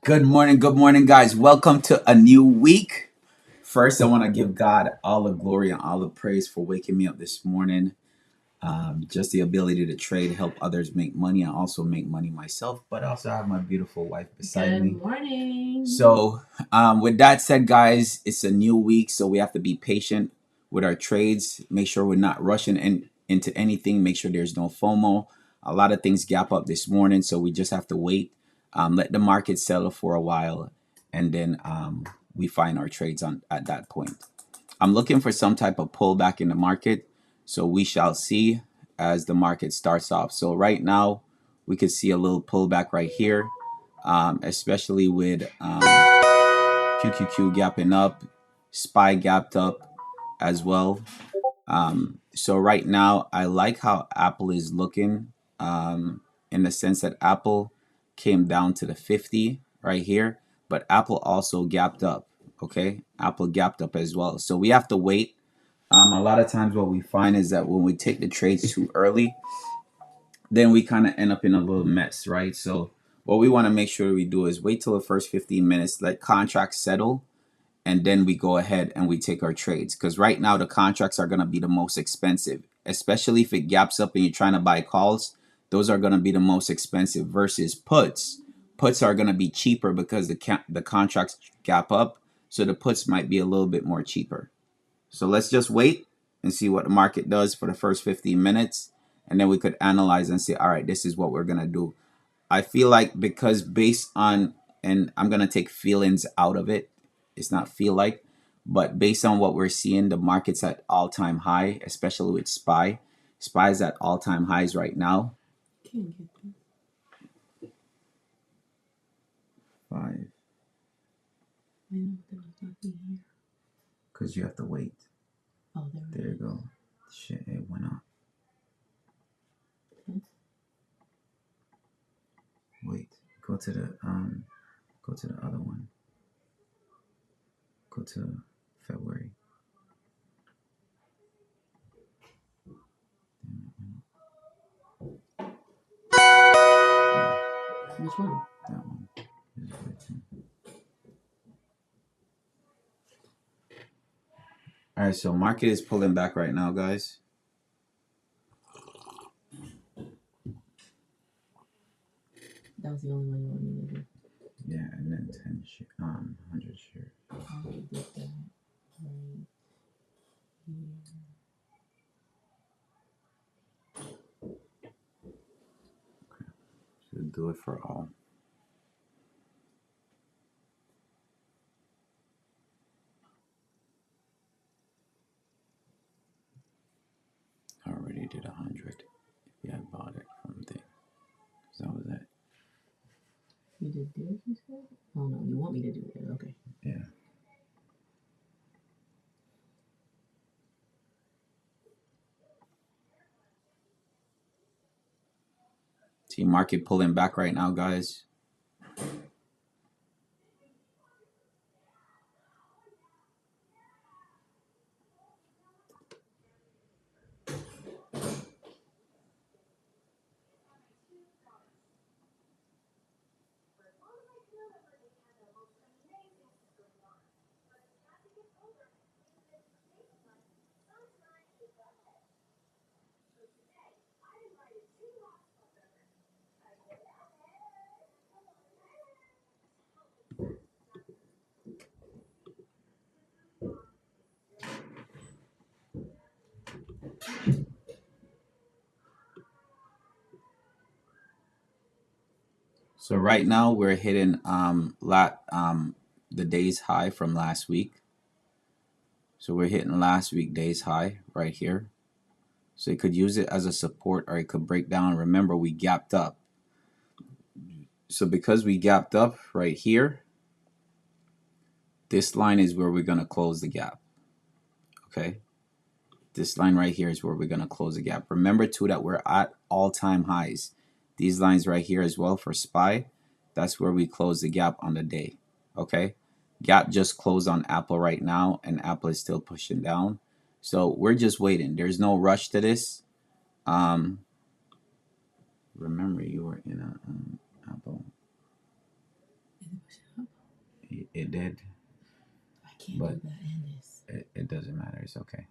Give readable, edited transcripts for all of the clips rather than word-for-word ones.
Good morning, guys. Welcome to a new week. First, I want to give God all the glory and all the praise for waking me up this morning. Just the ability to trade, help others make money. I also make money myself, but I also have my beautiful wife beside me. Good morning. So, with that said, guys, it's a new week, so we have to be patient with our trades. Make sure we're not rushing into anything. Make sure there's no FOMO. A lot of things gap up this morning, so we just have to wait. Let the market settle for a while, and then we find our trades on at that point. I'm looking for some type of pullback in the market, so we shall see as the market starts off. So right now, we could see a little pullback right here, especially with QQQ gapping up, SPY gapped up as well. So right now, I like how Apple is looking in the sense that Apple came down to the 50 right here, but Apple also gapped up. Okay, Apple gapped up as well. So we have to wait. A lot of times, what we find is that when we take the trades too early, then we kind of end up in a little mess, right? So what we want to make sure we do is wait till the first 15 minutes, let contracts settle, and then we go ahead and we take our trades. Because right now the contracts are going to be the most expensive, especially if it gaps up and you're trying to buy calls. Those are going to be the most expensive versus puts. Puts are going to be cheaper because the contracts gap up, so the puts might be a little bit more cheaper. So let's just wait and see what the market does for the first 15 minutes, and then we could analyze and say, all right, this is what we're going to do. I feel like because based on, and I'm going to take feelings out of it, it's not feel like, but based on what we're seeing, the market's at all-time high, especially with SPY. SPY is at all-time highs right now. Can't get them. 5. I know there was nothing here. Because you have to wait. Oh, There you go. Shit, it went up. Wait. Go to the other one. Go to February. Which one? That one. All right, so market is pulling back right now, guys. That was the only one you wanted me to do. Yeah, and then 100 shares. I did that right here. Should do it for all. I already did 100. Yeah, I bought it from there. So that was it. You did this, you said? Oh no, you want me to do it? Okay. Yeah. See, market pulling back right now, guys. So right now we're hitting the day's high from last week. So we're hitting last week day's high right here. So you could use it as a support or it could break down. Remember, we gapped up. So because we gapped up right here, this line is where we're going to close the gap. Okay. This line right here is where we're going to close the gap. Remember too that we're at all-time highs. These lines right here as well for SPY, that's where we close the gap on the day. Okay. Gap just closed on Apple right now, and Apple is still pushing down. So we're just waiting. There's no rush to this. Remember, you were in a Apple. It did. I can't But do that in this. it doesn't matter. It's okay.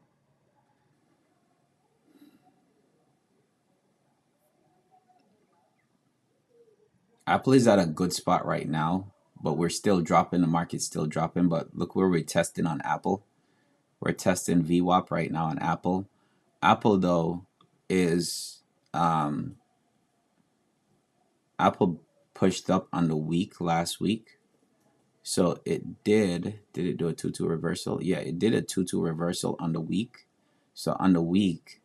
Apple is at a good spot right now, but we're still dropping. The market's still dropping. But look where we're testing on Apple. We're testing VWAP right now on Apple. Apple though is Apple pushed up on the week last week. So it did it do a 2-2 reversal? Yeah, it did a 2-2 reversal on the week. So on the week,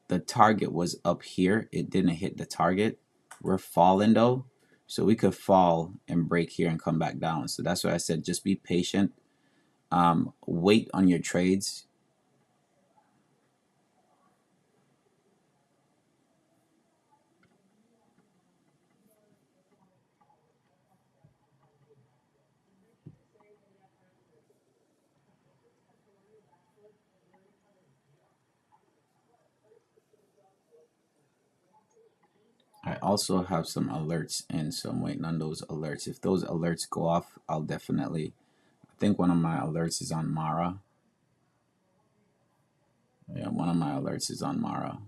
the target was up here. It didn't hit the target. We're falling though. So we could fall and break here and come back down. So that's why I said just be patient. Wait on your trades. I also have some alerts in, so I'm waiting on those alerts. If those alerts go off, I'll definitely, I think one of my alerts is on Mara. Yeah, one of my alerts is on Mara.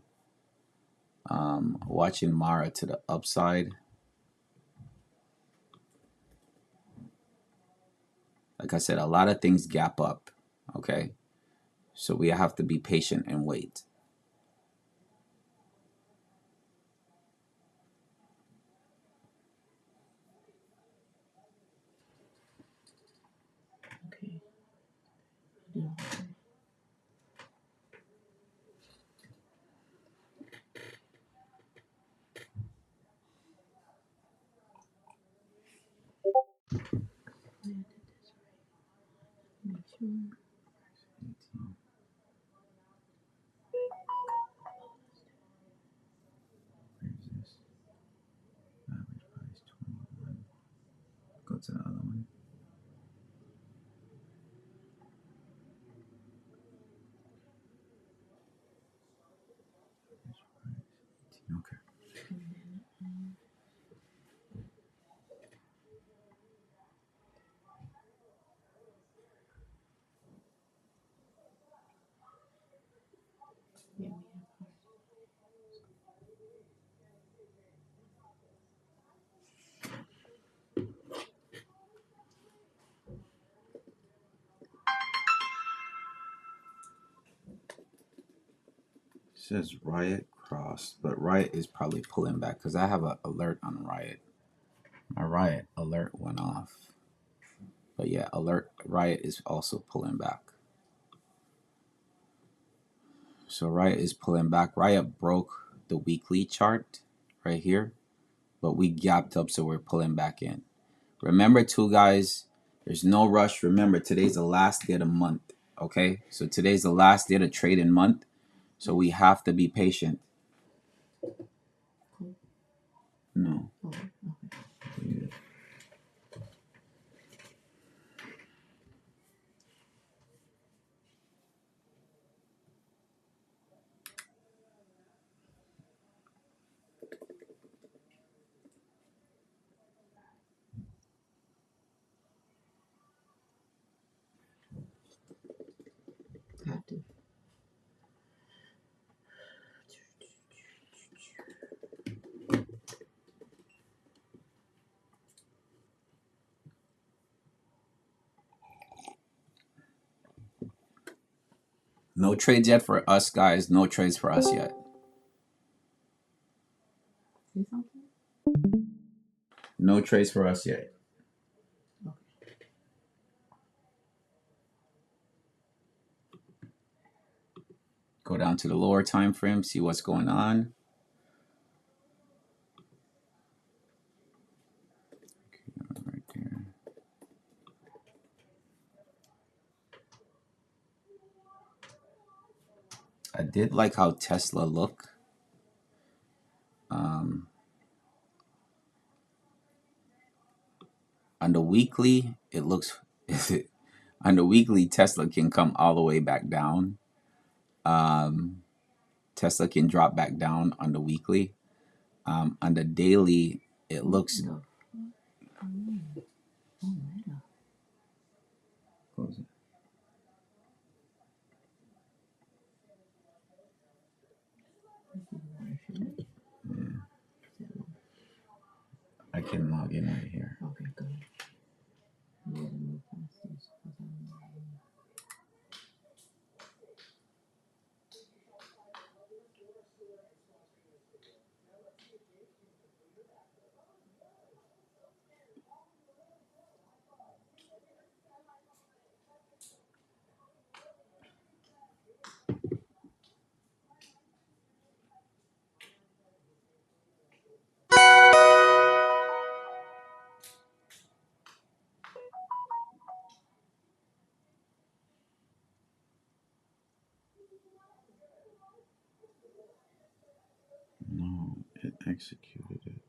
Watching Mara to the upside. Like I said, a lot of things gap up, okay? So we have to be patient and wait. Okay. Yeah. Make sure. Where's this? Average price 21. Go to the other one. Okay. Yeah, It says Riot crossed, but Riot is probably pulling back because I have an alert on Riot. My Riot alert went off. But yeah, alert Riot is also pulling back. So Riot is pulling back. Riot broke the weekly chart right here, but we gapped up, so we're pulling back in. Remember, too, guys, there's no rush. Remember, today's the last day of the month. Okay, so today's the last day of the trading month, so we have to be patient. cool. No. Oh, okay. Yeah. Have to. No trades yet for us, guys. No trades for us yet. Say something? No trades for us yet. Okay. Go down to the lower time frame, see what's going on. Right there. I did like how Tesla looked. On the weekly, it looks on the weekly Tesla can come all the way back down. Tesla can drop back down on the weekly. On the daily, it looks No. Oh, Meta. I can log in right here. Okay, good. You gotta move past this 'cause No, it executed it.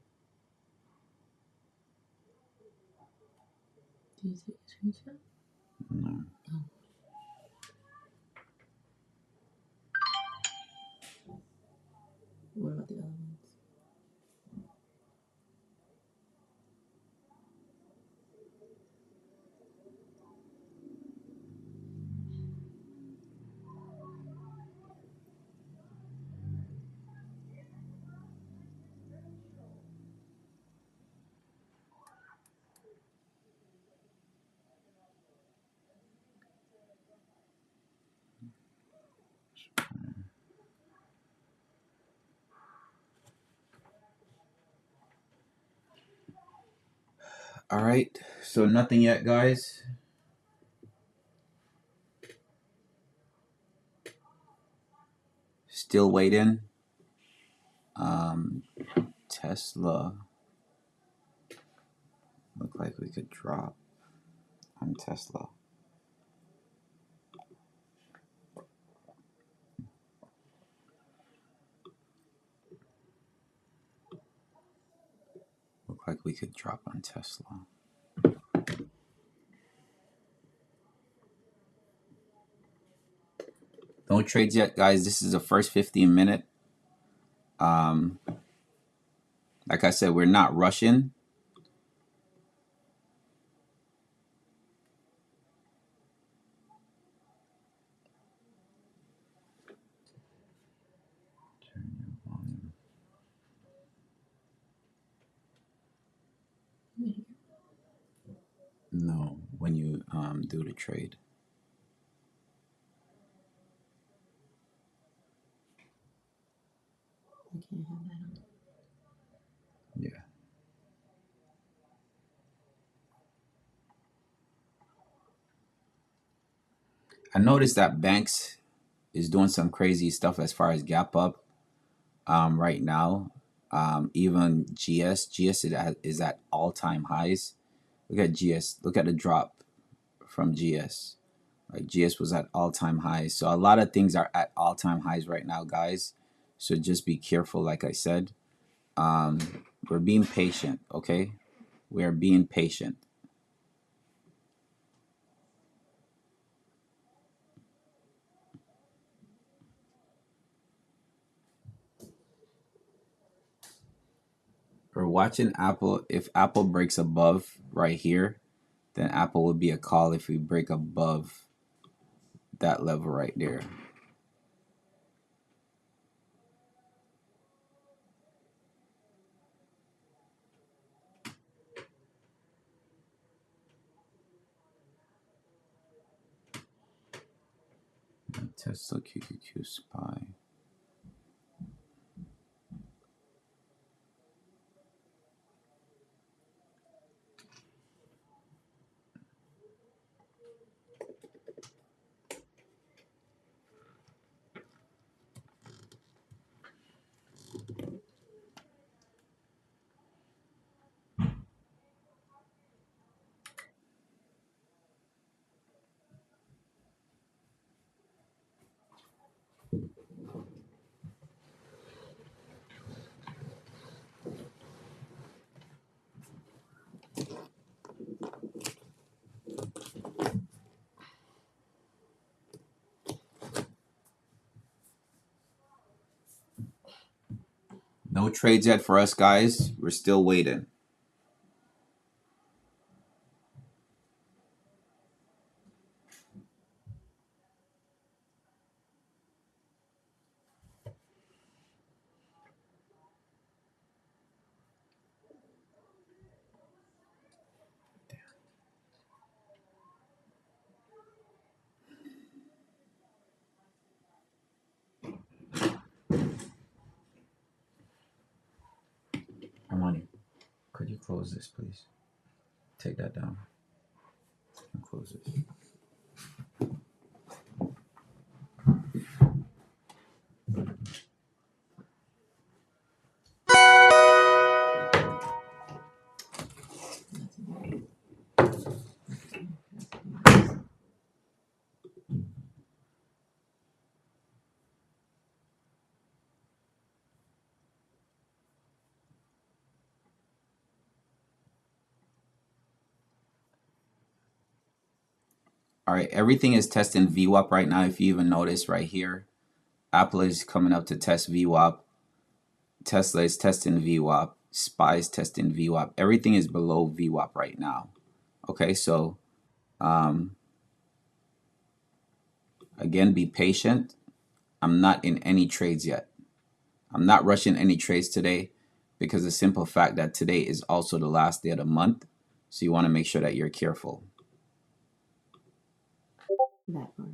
Do you take a screenshot? No. Oh. What about the other ones? All right. So nothing yet, guys. Still waiting. Tesla. Look like we could drop on Tesla. Look like we could drop on Tesla. No trades yet, guys. This is the first 15 minute. Like I said, we're not rushing. No, when you do the trade. I can't have that on. Yeah. I noticed that Banks is doing some crazy stuff as far as gap up right now. Even GS is at all time highs. Look at GS. Look at the drop from GS. Like GS was at all time highs. So a lot of things are at all time highs right now, guys. So just be careful. Like I said, we're being patient. Okay, we are being patient. We're watching Apple. If Apple breaks above right here, then Apple would be a call if we break above that level right there. Tesla QQQ SPY. No trades yet for us, guys. We're still waiting. Money, could you close this, please? Take that down and close this. All right, everything is testing VWAP right now. If you even notice right here, Apple is coming up to test VWAP. Tesla is testing VWAP. SPY is testing VWAP. Everything is below VWAP right now. Okay, so again, be patient. I'm not in any trades yet. I'm not rushing any trades today because the simple fact that today is also the last day of the month. So you want to make sure that you're careful. That part.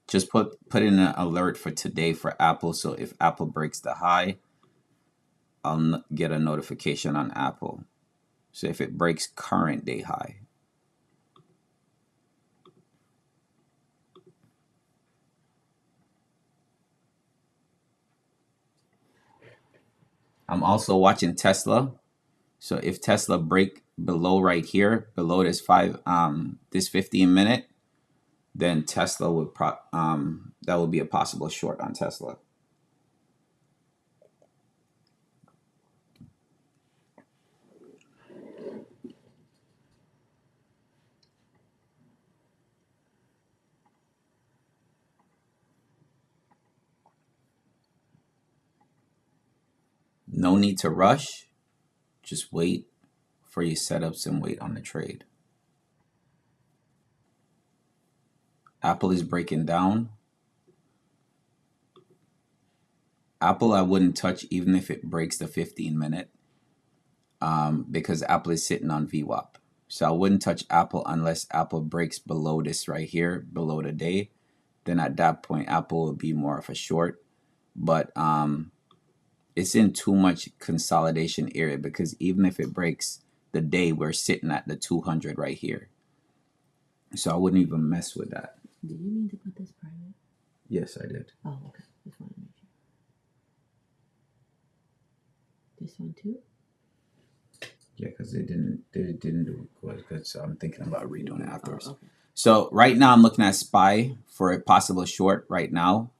Just put in an alert for today for Apple. So if Apple breaks the high, I'll get a notification on Apple. So if it breaks current day high. I'm also watching Tesla. So if Tesla break below right here, below this 15-minute, then Tesla would that would be a possible short on Tesla. No need to rush. Just wait for your setups and wait on the trade. Apple is breaking down. Apple I wouldn't touch even if it breaks the 15-minute because Apple is sitting on VWAP. So I wouldn't touch Apple unless Apple breaks below this right here, below the day. Then at that point, Apple would be more of a short. But it's in too much consolidation area because even if it breaks the day, we're sitting at the 200 right here. So I wouldn't even mess with that. Did you mean to put this private? Yes, I did. Oh, okay. Just wanted to make sure. This one too? Yeah, because they didn't do good. So I'm thinking about redoing it afterwards. Oh, okay. So right now I'm looking at SPY for a possible short right now.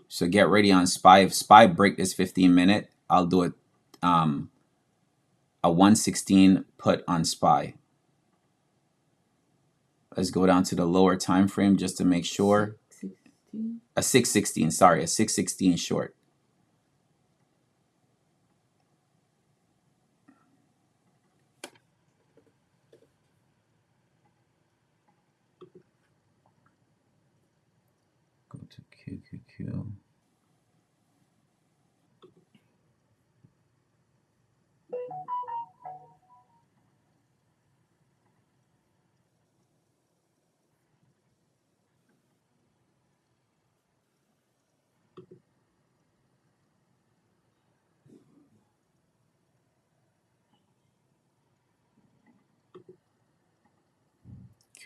So get ready on SPY. If SPY break this 15-minute, I'll do it a 116 put on SPY. Let's go down to the lower time frame just to make sure. 616? A 616, sorry, a 616 short. Go to QQQ.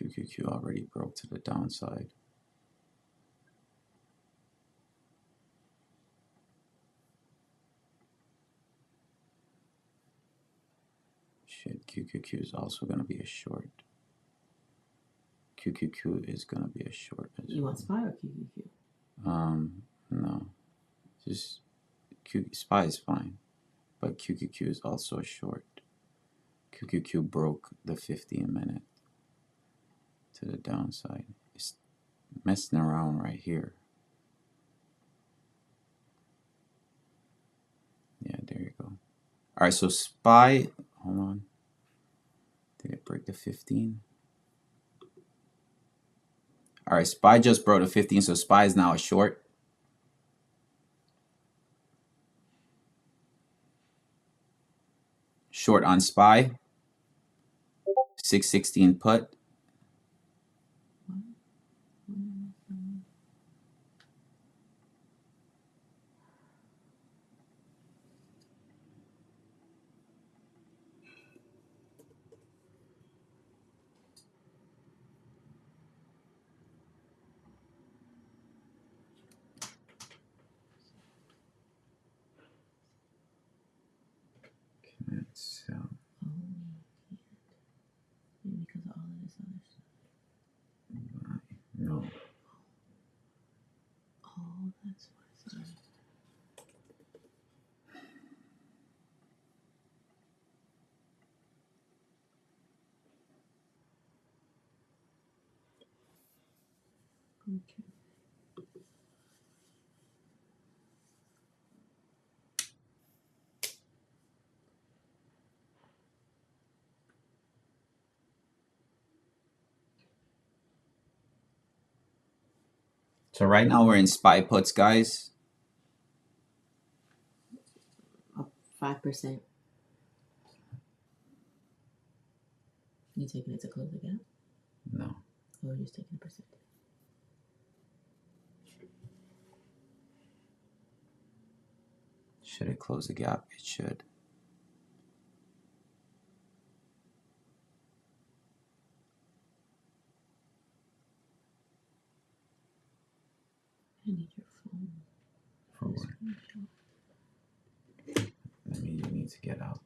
QQQ already broke to the downside. Shit, QQQ is also going to be a short. QQQ is going to be a short as You well. want SPY or QQQ? No. Just SPY is fine. But QQQ is also a short. QQQ broke the 15-minute to the downside. It's messing around right here. Yeah, there you go. All right, so SPY, hold on. Did it break the 15? All right, SPY just broke the 15, so SPY is now a short. short on SPY, 616 put. So, because of all of this other stuff. no. Oh, that's why. Sorry. Okay. So right now we're in SPY puts, guys. 5%. You taking it to close the gap? No. Oh, you're just taking a percent. Should it close the gap? It should. I need your phone. For what? You need to get out.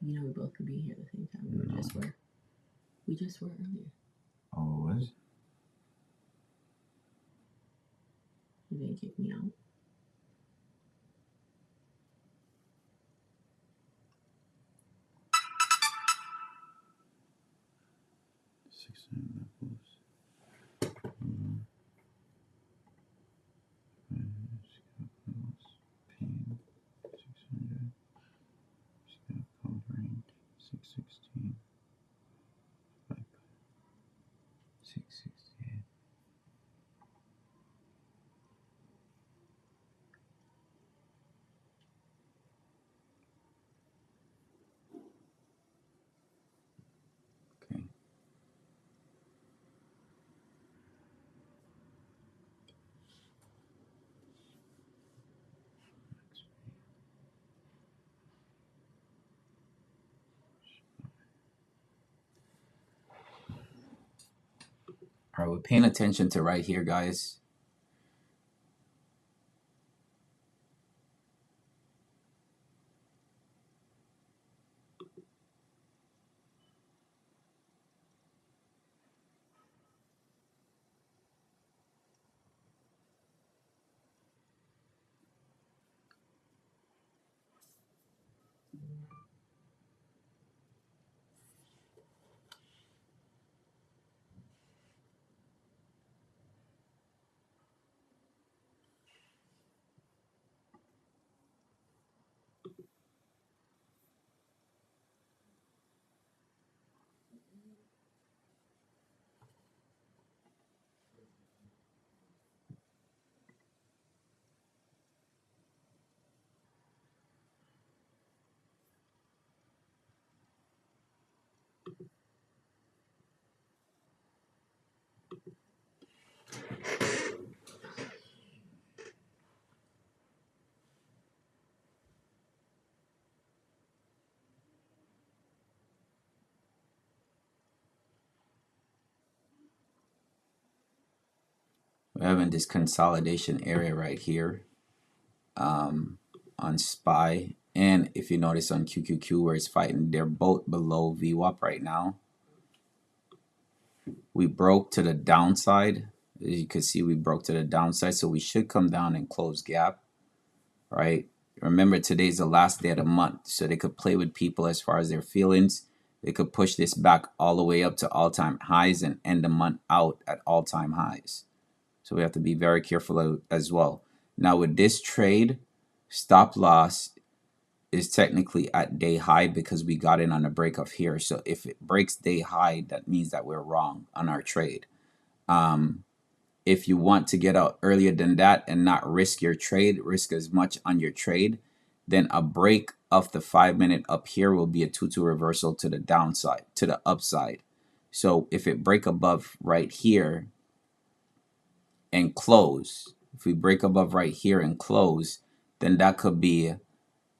You know we both could be here at the same time. We just were. We just were earlier. Oh, it was? You didn't kick me out. Okay. All right, we're paying attention to right here, guys. We're having this consolidation area right here on SPY. And if you notice on QQQ where it's fighting, they're both below VWAP right now. We broke to the downside. As you can see, we broke to the downside. So we should come down and close gap, right? Remember, today's the last day of the month. So they could play with people as far as their feelings. They could push this back all the way up to all-time highs and end the month out at all-time highs. So we have to be very careful as well. Now with this trade, stop loss is technically at day high because we got in on a break of here. So if it breaks day high, that means that we're wrong on our trade. If you want to get out earlier than that and not risk your trade, risk as much on your trade, then a break of the 5-minute up here will be a 2-2 reversal to the downside, to the upside. So if it break above right here and close, if we break above right here and close, then that could be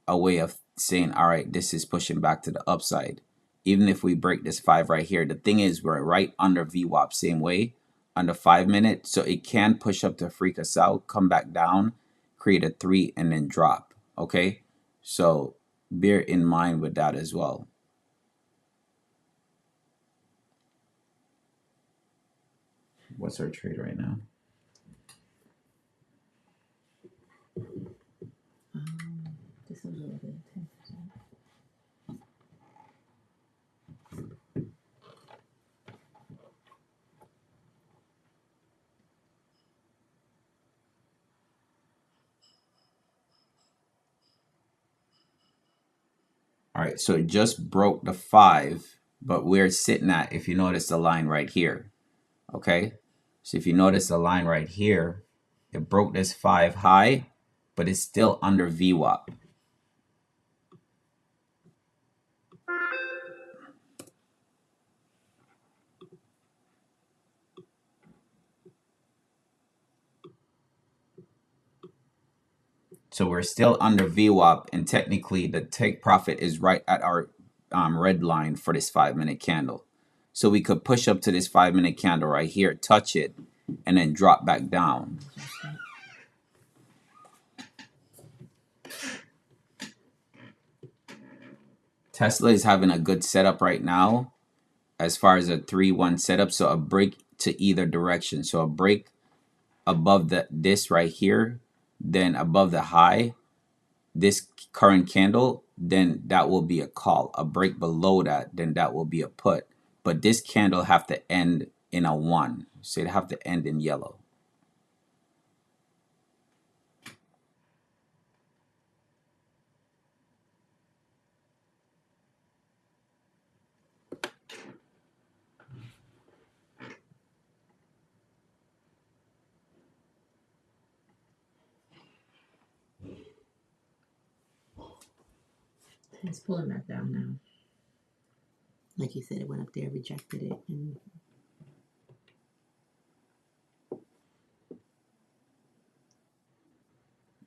a way of saying, all right, this is pushing back to the upside. Even if we break this 5 right here, the thing is we're right under VWAP same way on the 5-minute, so it can push up to freak us out, come back down, create a 3, and then drop. Okay, so bear in mind with that as well. What's our trade right now? Just a little bit, 10%. All right, so it just broke the 5, but we're sitting at, if you notice the line right here, okay? So if you notice the line right here, it broke this 5 high, but it's still under VWAP. So we're still under VWAP, and technically the take profit is right at our red line for this 5-minute candle. So we could push up to this 5-minute candle right here, touch it, and then drop back down. Tesla is having a good setup right now as far as a 3-1 setup. So a break to either direction. So a break above this right here, then above the high, this current candle, then that will be a call. A break below that, then that will be a put. But this candle have to end in a 1. So it have to end in yellow. It's pulling back down now. Like you said, it went up there, rejected it, and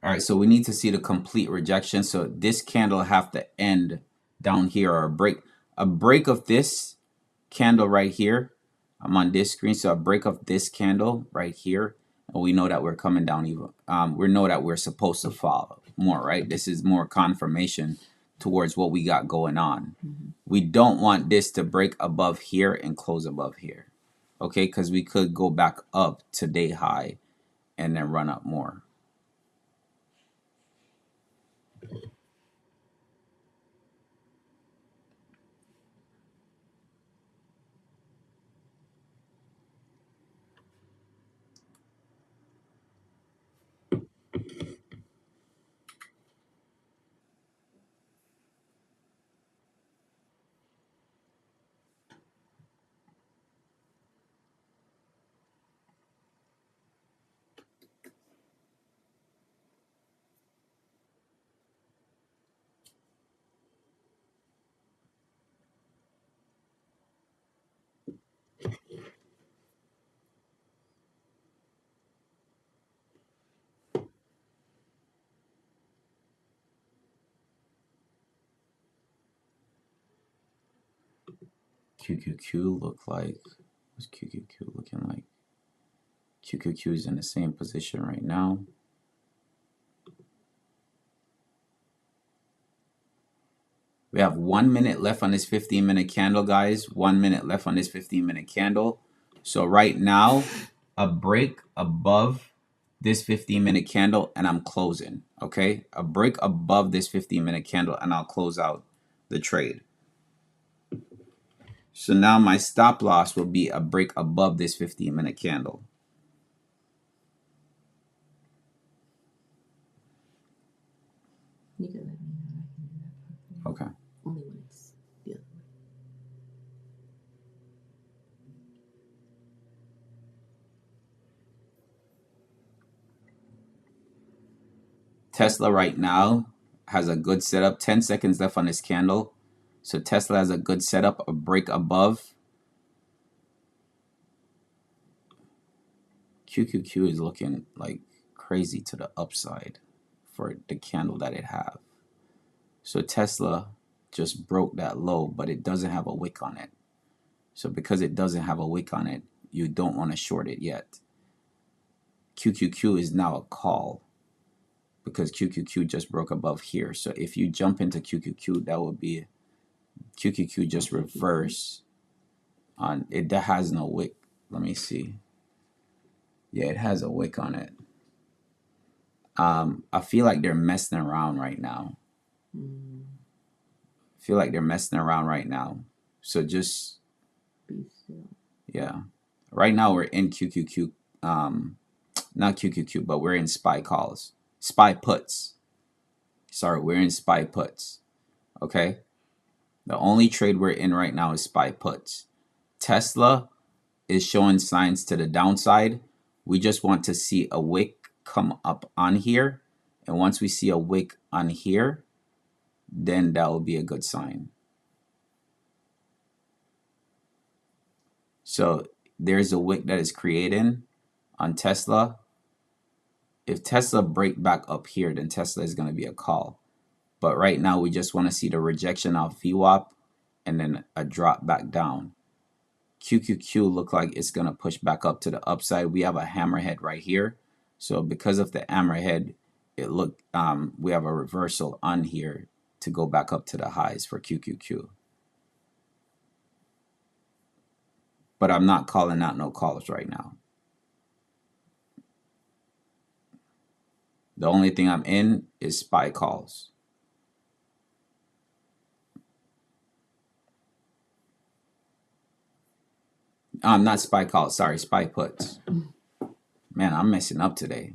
All right, so we need to see the complete rejection. So this candle have to end down here, or a break of this candle right here. I'm on this screen, so a break of this candle right here, and we know that we're coming down even. We know that we're supposed to fall more, right? This is more confirmation towards what we got going on. We don't want this to break above here and close above here, okay? Because we could go back up to day high and then run up more. QQQ look like? What's QQQ looking like? QQQ is in the same position right now. We have 1 minute left on this 15-minute candle, guys. 1 minute left on this 15-minute candle. So right now, a break above this 15-minute candle and I'm closing, okay? A break above this 15-minute candle and I'll close out the trade. So now my stop loss will be a break above this 15-minute candle. you can let me know. I can do that. Okay. Only when it's the other way. Tesla right now, has a good setup. 10 seconds left on this candle. So Tesla has a good setup, a break above. QQQ is looking like crazy to the upside for the candle that it have. So Tesla just broke that low, but it doesn't have a wick on it. So because it doesn't have a wick on it, you don't want to short it yet. QQQ is now a call because QQQ just broke above here. So if you jump into QQQ, that would be QQQ just reverse on it. That has no wick. Let me see. Yeah, it has a wick on it. I feel like they're messing around right now. Feel like they're messing around right now. So just Be still. yeah. Right now we're in QQQ. Not QQQ, but we're in SPY calls. SPY puts. Sorry, we're in SPY puts. Okay. The only trade we're in right now is SPY puts. Tesla is showing signs to the downside. We just want to see a wick come up on here. And once we see a wick on here, then that will be a good sign. So there's a wick that is creating on Tesla. If Tesla break back up here, then Tesla is going to be a call. But right now, we just want to see the rejection of VWAP and then a drop back down. QQQ look like it's going to push back up to the upside. We have a hammerhead right here. So because of the hammerhead, it look we have a reversal on here to go back up to the highs for QQQ. But I'm not calling out no calls right now. The only thing I'm in is SPY calls. Not SPY calls, sorry, SPY puts. Man, I'm messing up today.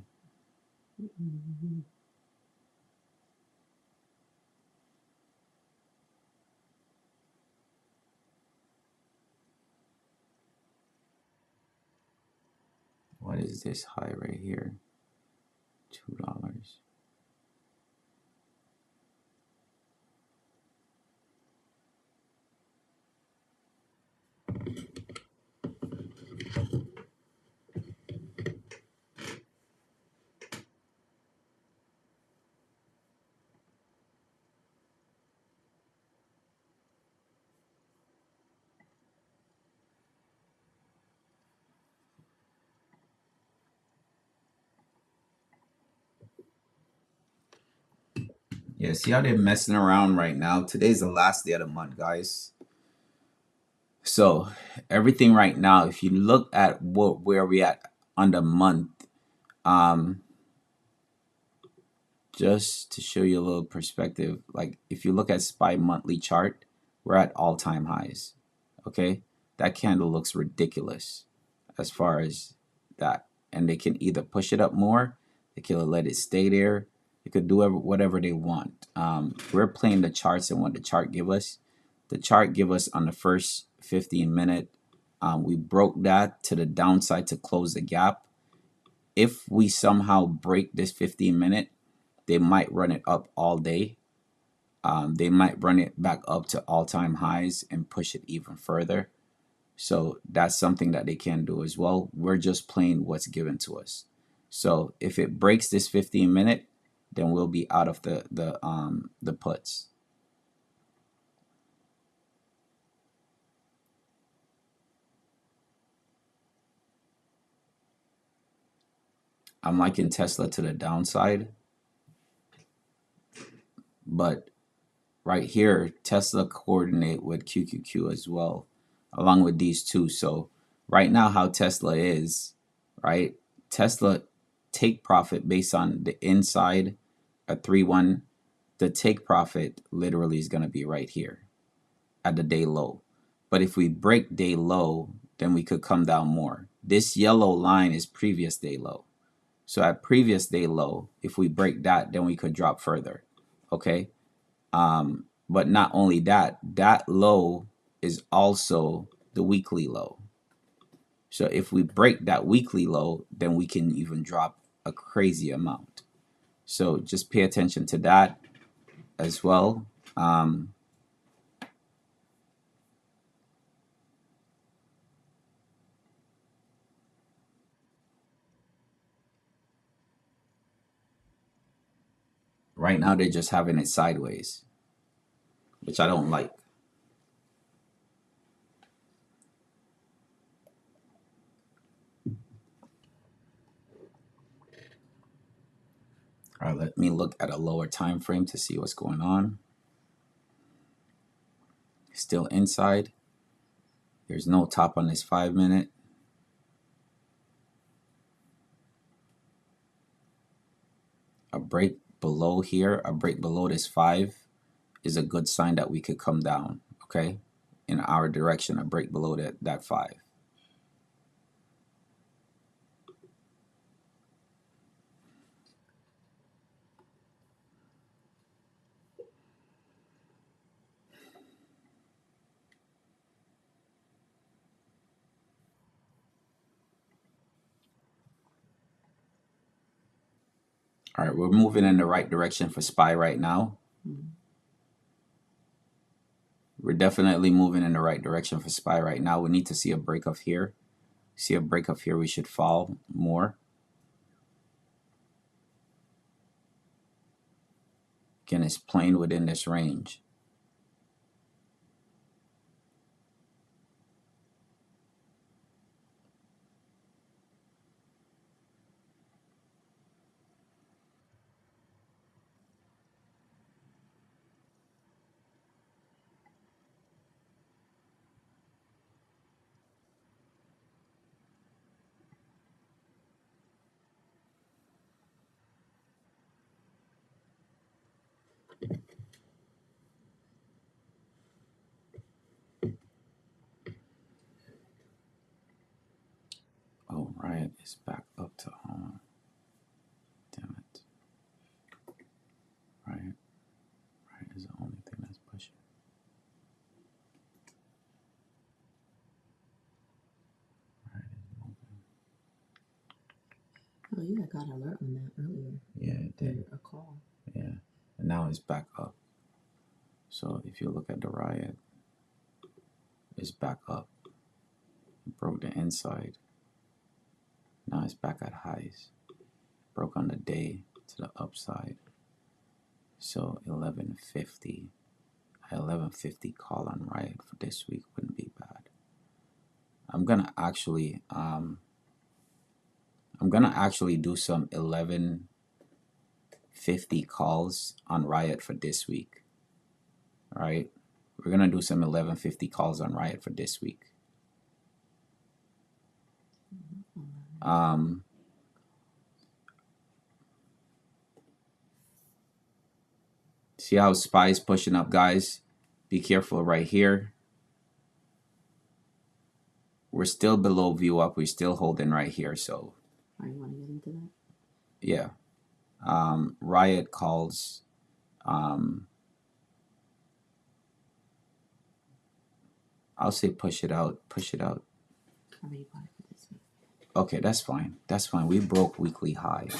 What is this high right here? $2. Yeah, see how they're messing around right now? Today's the last day of the month, guys. So everything right now, if you look at where we at on the month, just to show you a little perspective, like if you look at SPY monthly chart, we're at all-time highs. Okay, that candle looks ridiculous as far as that, and they can either push it up more, they can let it stay there, they could do whatever they want. We're playing the charts and what the chart give us. The chart give us on the first 15 minute, we broke that to the downside to close the gap. If we somehow break this 15 minute, they might run it up all day. They might run it back up to all-time highs and push it even further. So that's something that they can do as well. We're just playing what's given to us. So if it breaks this 15 minute, then we'll be out of the puts. I'm liking Tesla to the downside, but right here, Tesla coordinate with QQQ as well, along with these two. So right now, how Tesla is, right? Tesla take profit based on the inside, a 3-1. The take profit literally is going to be right here at the day low. But if we break day low, then we could come down more. This yellow line is previous day low. So at previous day low, if we break that, then we could drop further. Okay. But not only that, that low is also the weekly low. So if we break that weekly low, then we can even drop a crazy amount. So just pay attention to that. as well. Right now, they're just having it sideways, which I don't like. All right, let me look at a lower time frame to see what's going on. Still inside. There's no top on this 5 minute. A break below here, a break below this 5 is a good sign that we could come down, okay? In our direction, a break below that 5. All right, we're moving in the right direction for SPY right now. We're definitely moving in the right direction for SPY right now. We need to see a break up here. See a break up here, we should fall more. Again, it's playing within this range. Oh, Riot is back up to home. Damn it. Riot is the only thing that's pushing. Riot is moving. Oh, you got an alert on that earlier. Yeah, it did. A call. Yeah, and now it's back up. So if you look at the Riot, it's back up. It broke the inside. Now it's back at highs. Broke on the day to the upside. So 1150. 1150 call on Riot for this week wouldn't be bad. I'm gonna actually do some 1150 calls on Riot for this week. All right, we're gonna do some 1150 calls on Riot for this week. See how SPY is pushing up, guys? Be careful right here. We're still below view up. We're still holding right here. So, I want to get into that. Yeah. Riot calls. I'll say push it out. Push it out. I already bought it for this week. Okay, that's fine. That's fine. We broke weekly high.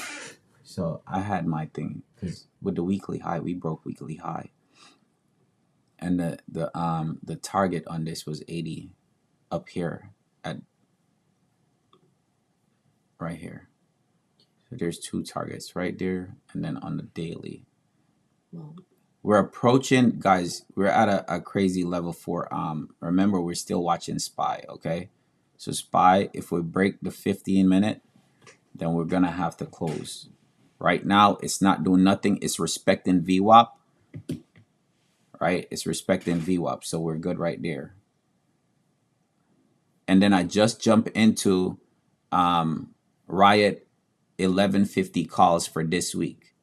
So I had my thing because with the weekly high, we broke weekly high, and the target on this was 80 up here at right here. So there's 2 targets right there, and then on the daily. Well, we're approaching, guys. We're at a crazy level for remember, we're still watching SPY. Okay, so SPY, if we break the 15 minute, then we're gonna have to close. Right now, it's not doing nothing. It's respecting VWAP. Right, it's respecting VWAP, so we're good right there. And then I just jump into Riot 1150 calls for this week.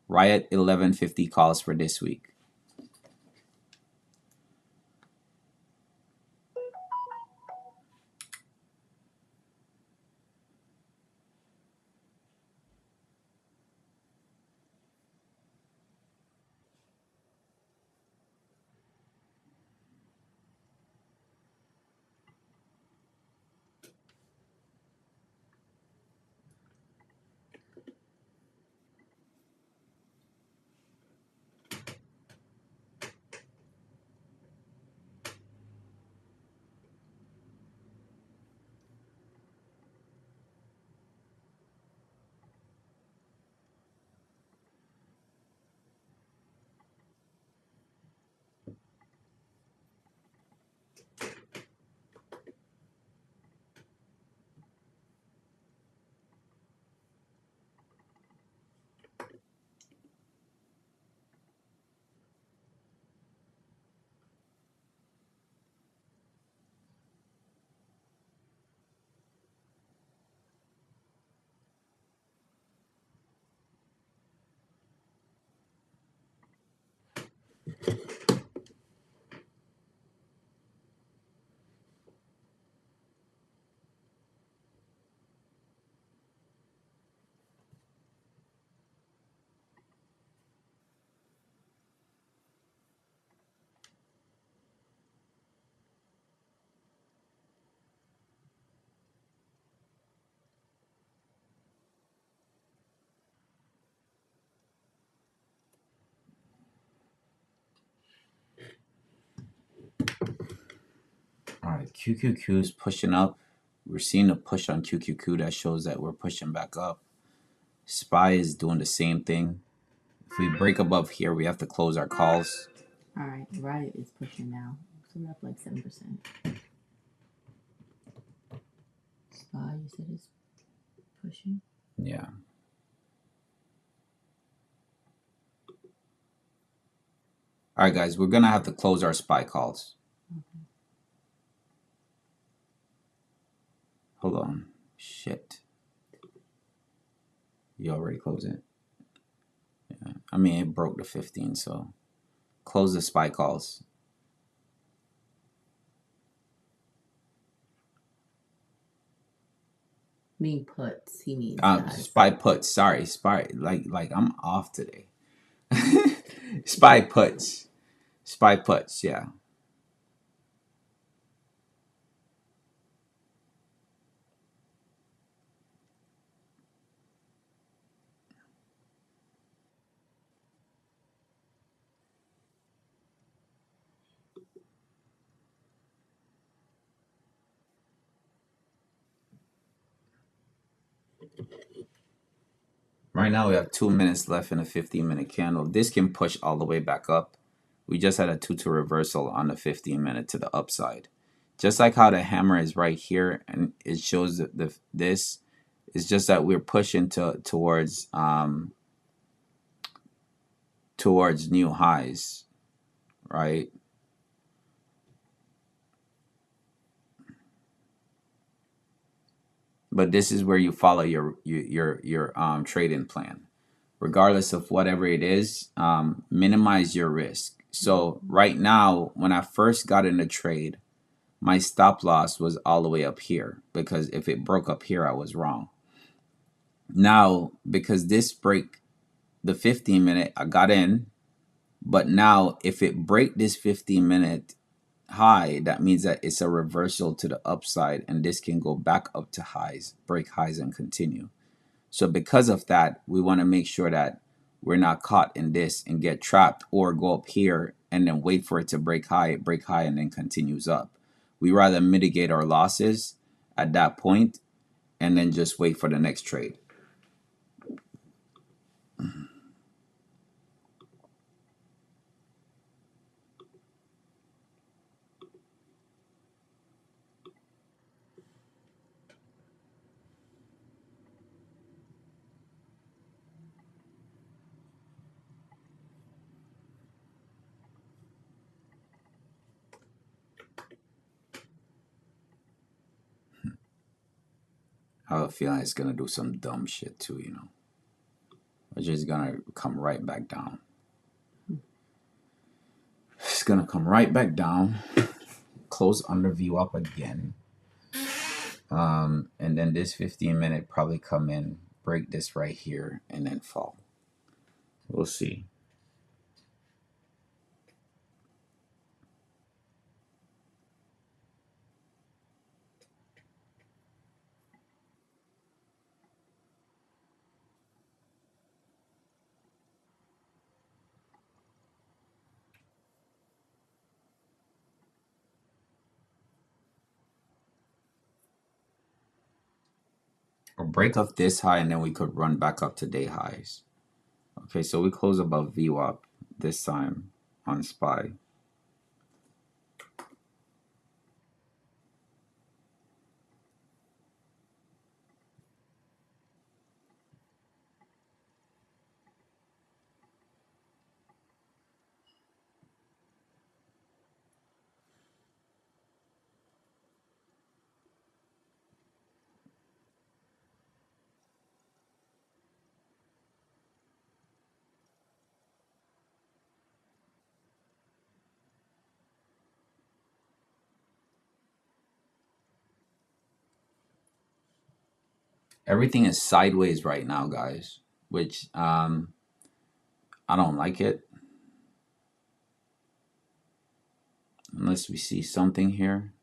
Riot 1150 calls for this week. All right, QQQ is pushing up. We're seeing a push on QQQ that shows that we're pushing back up. SPY is doing the same thing. If we break above here, we have to close our calls. All right, right is pushing now, so we're up like 7%. SPY, you said it's pushing. Yeah. All right, guys, we're gonna have to close our SPY calls. Okay. Hold on. Shit. You already closed it. Yeah. I mean, it broke the 15, so close the SPY calls. Mean puts, he means, guys. SPY puts. Sorry, SPY. Like I'm off today. SPY puts. SPY puts. Yeah. Right now we have 2 minutes left in a 15-minute candle. This can push all the way back up. We just had a 2-2 reversal on the 15-minute to the upside. Just like how the hammer is right here and it shows this, it's just that we're pushing towards new highs, right? But this is where you follow your trading plan. Regardless of whatever it is, minimize your risk. So right now, when I first got in the trade, my stop loss was all the way up here because if it broke up here, I was wrong. Now, because this break the 15-minute, I got in, but now if it break this 15-minute high, that means that it's a reversal to the upside and this can go back up to highs, break highs and continue. So because of that, we want to make sure that we're not caught in this and get trapped or go up here and then wait for it to break high, and then continues up. We rather mitigate our losses at that point and then just wait for the next trade. I have a feeling it's going to do some dumb shit too, you know. It's just going to come right back down. It's going to come right back down, close under view up again. And then this 15-minute probably come in, break this right here, and then fall. We'll see. Or break up this high, and then we could run back up to day highs. Okay, so we close above VWAP this time on SPY. Everything is sideways right now, guys, which I don't like it unless we see something here.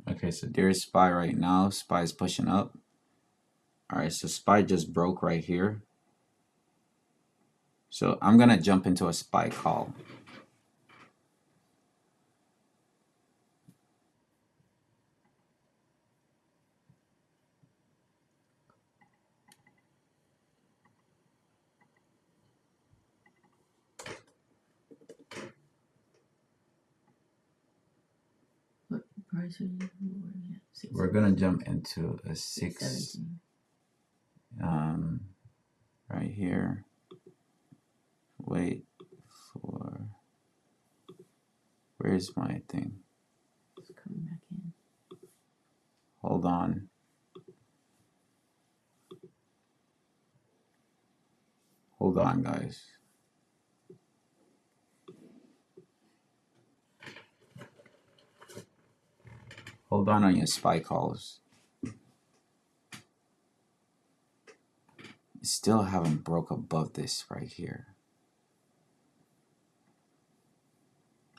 Okay, so there's SPY right now. SPY is pushing up. All right, so SPY just broke right here. So I'm going to jump into a SPY call. What price are you looking at? We're going to jump into a 6, right here. Wait for, where's my thing? It's coming back in. Hold on. Hold on, guys. Hold on your SPY calls. Still haven't broke above this right here.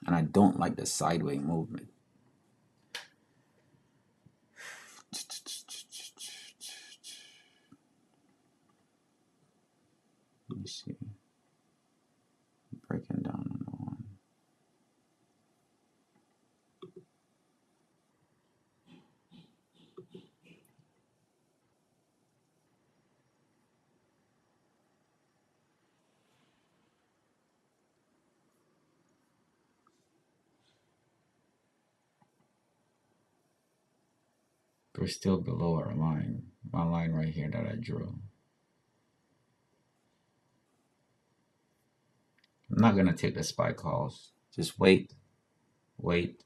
And I don't like the sideways movement. Let me see. Breaking down on the one. We're still below our line. My line right here that I drew. I'm not gonna take the SPY calls. Just wait. Wait.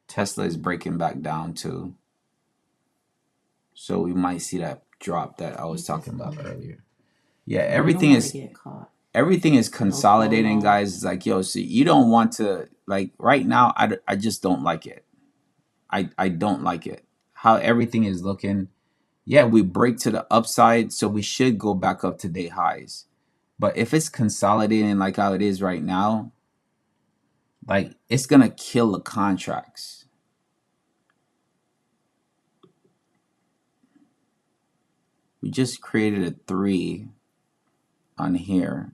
Tesla is breaking back down too. So we might see that drop that I was talking about earlier. Yeah, everything is consolidating, guys. It's like, yo, see, you don't want to, like, right now, I just don't like it. I don't like it. How everything is looking. Yeah, we break to the upside, so we should go back up to day highs. But if it's consolidating like how it is right now, like, it's gonna kill the contracts. We just created a 3 on here.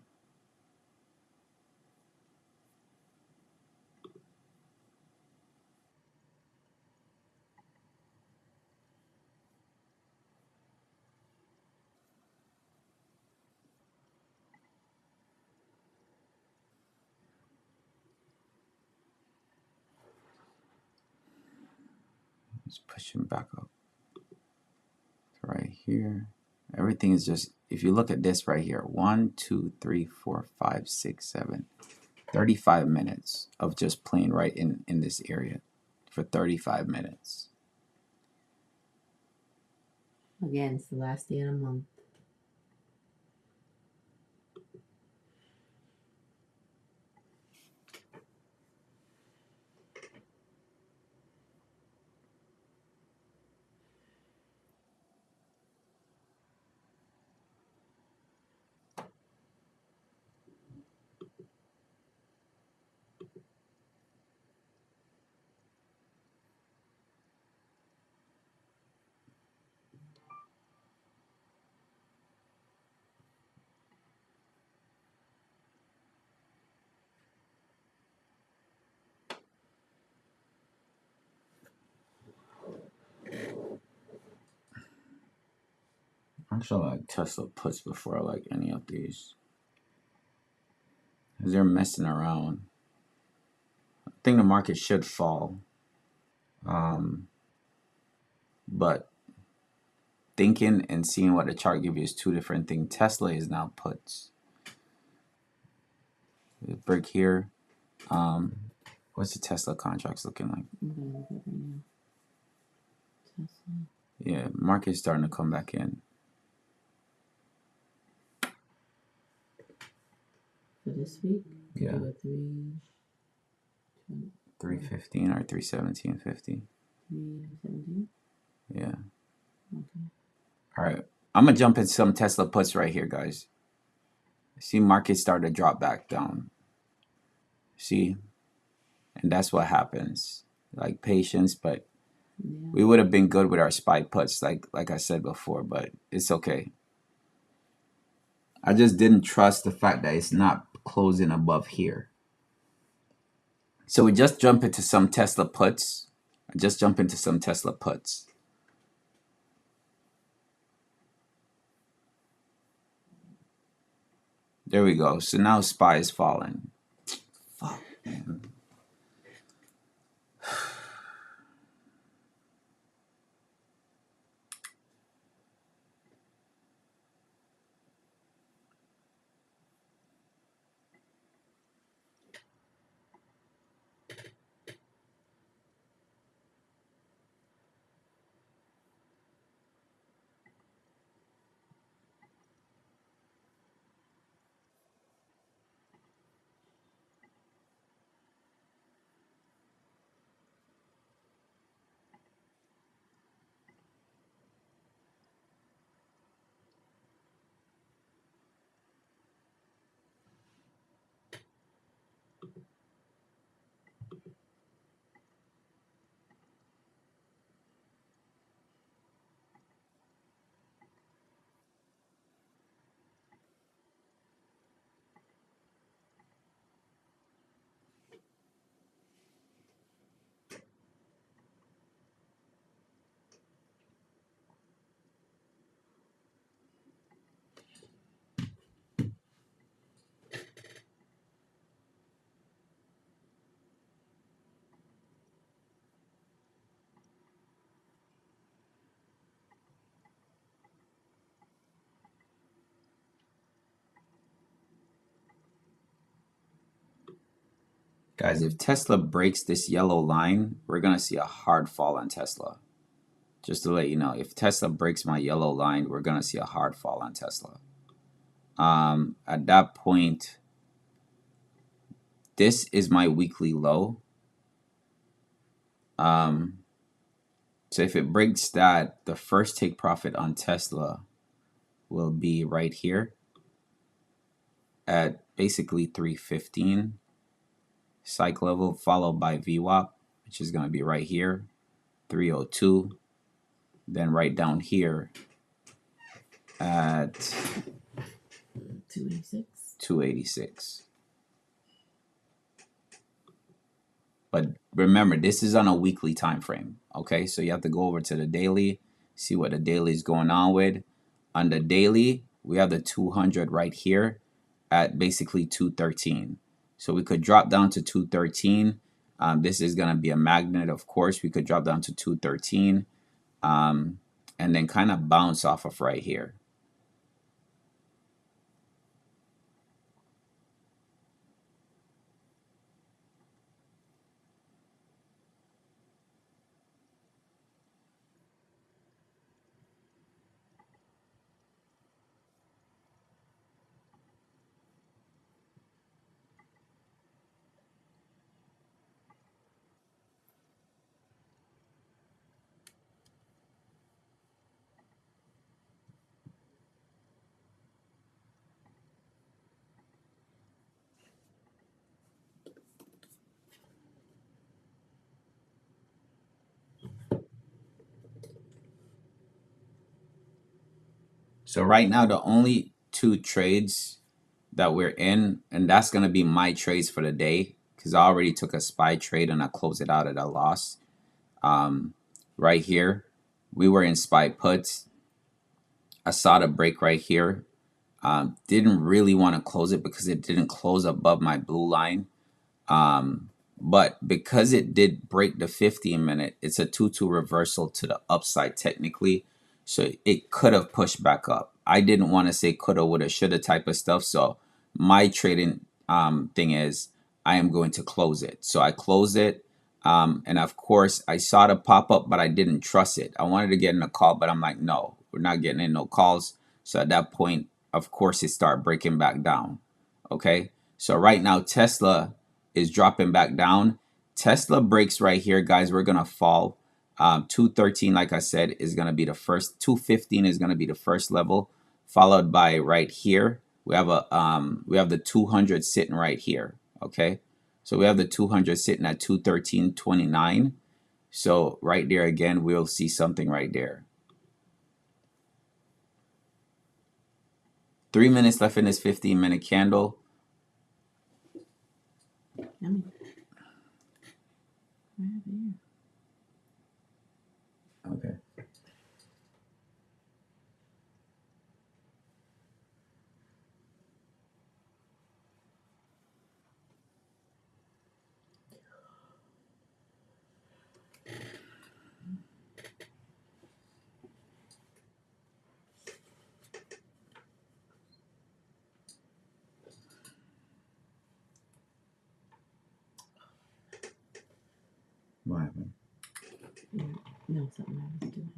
It's pushing back up right here. Everything is just, if you look at this right here, 1, 2, 3, 4, 5, 6, 7, 35 minutes of just playing right in this area for 35 minutes. Again, it's the last day of the month. Actually, like Tesla puts before I like any of these, because they're messing around. I think the market should fall, but thinking and seeing what the chart gives you is two different things. Tesla is now puts. Break here, What's the Tesla contracts looking like? I'm gonna look up right now. Tesla. Yeah, market's starting to come back in. For this week, Yeah. do a 315 or 317.50. 317. Yeah. Okay. All right. I'm gonna jump into some Tesla puts right here, guys. See, market started to drop back down. See, and that's what happens. Like patience, but Yeah. we would have been good with our SPY puts, like I said before, but it's okay. I just didn't trust the fact that it's not closing above here. So we just jump into some Tesla puts. There we go. So now SPY is falling. Fuck, man. Guys, if Tesla breaks this yellow line, we're going to see a hard fall on Tesla. Just to let you know, if Tesla breaks my yellow line, we're going to see a hard fall on Tesla. At that point, this is my weekly low. So if it breaks that, the first take profit on Tesla will be right here at basically 315 psych level, followed by VWAP, which is going to be right here, 302. Then right down here at 286. But remember, this is on a weekly time frame. Okay, so you have to go over to the daily, see what the daily is going on with. On the daily, we have the 200 right here at basically 213. So we could drop down to 213. This is going to be a magnet, of course. We could drop down to 213 and then kind of bounce off of right here. So right now, the only two trades that we're in, and that's going to be my trades for the day, because I already took a SPY trade and I closed it out at a loss. Right here, we were in SPY puts. I saw the break right here. Didn't really want to close it because it didn't close above my blue line. But because it did break the 15-minute, it's a 2-2 reversal to the upside technically. So it could have pushed back up. I didn't want to say coulda, woulda, shoulda type of stuff. So my trading thing is I am going to close it. So I closed it. And of course, I saw the pop up, but I didn't trust it. I wanted to get in a call, but I'm like, no, we're not getting in no calls. So at that point, of course, it started breaking back down. Okay. So right now, Tesla is dropping back down. Tesla breaks right here, guys. We're going to fall. 213, like I said, is going to be the first. 215 is going to be the first level, followed by right here. We have the 200 sitting right here. Okay. So we have the 200 sitting at 213.29. So right there again, we'll see something right there. 3 minutes left in this 15-minute candle. Yummy. Right there. Okay. What happened? Yeah. No, something I was doing.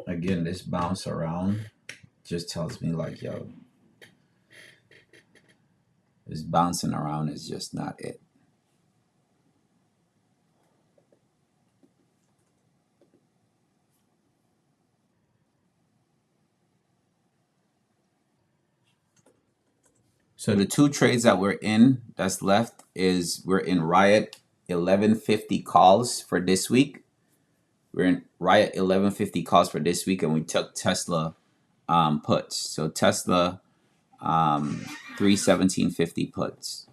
Again, this bounce around just tells me like, yo, this bouncing around is just not it. So the two trades that we're in that's left is we're in Riot 1150 calls for this week. We're in Riot 1150 calls for this week, and we took Tesla puts. So Tesla 31750 puts.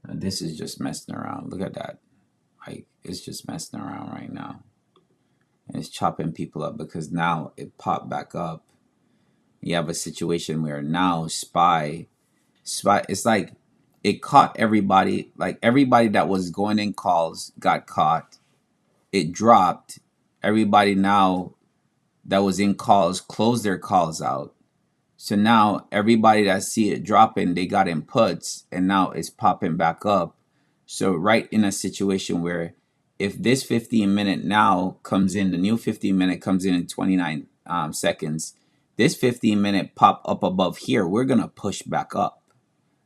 And this is just messing around. Look at that. Like, it's just messing around right now. And it's chopping people up because now it popped back up. You have a situation where now SPY, it's like it caught everybody. Like everybody that was going in calls got caught. It dropped. Everybody now that was in calls closed their calls out. So now everybody that see it dropping, they got in puts, and now it's popping back up. So right in a situation where if this 15-minute now comes in, the new 15-minute comes in 29 seconds, this 15-minute pop up above here, we're going to push back up,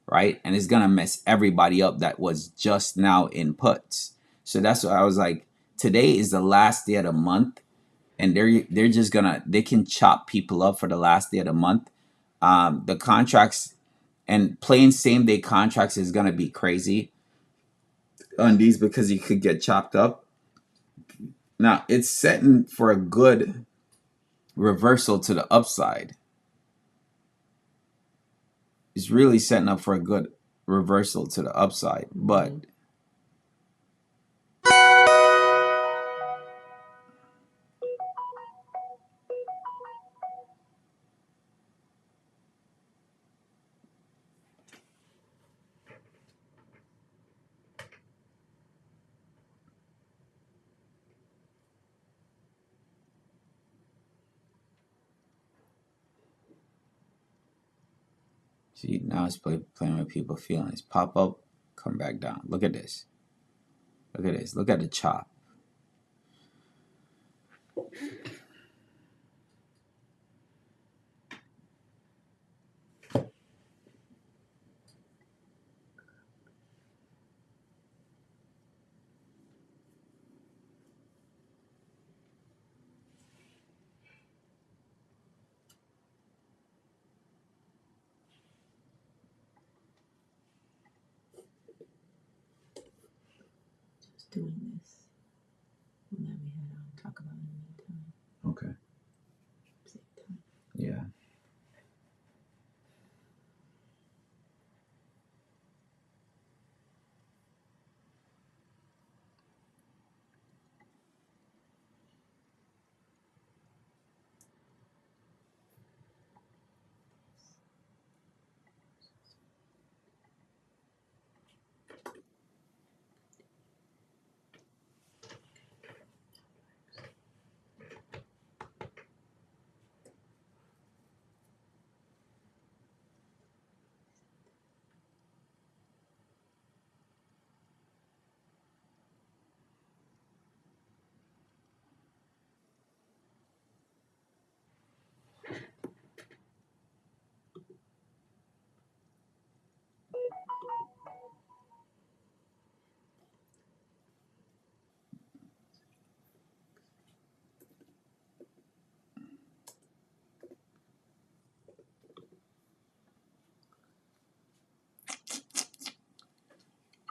right? And it's going to mess everybody up that was just now in puts. So that's what I was like, today is the last day of the month, and they're just they can chop people up for the last day of the month. The contracts and playing same day contracts is going to be crazy on these because you could get chopped up. Now it's setting for a good reversal to the upside. It's really setting up for a good reversal to the upside, but see now it's playing with people's feelings. Pop up, come back down. Look at this. Look at this. Look at the chop. Just doing this. And then we had talk about it in the meantime. Okay. Same time. Yeah.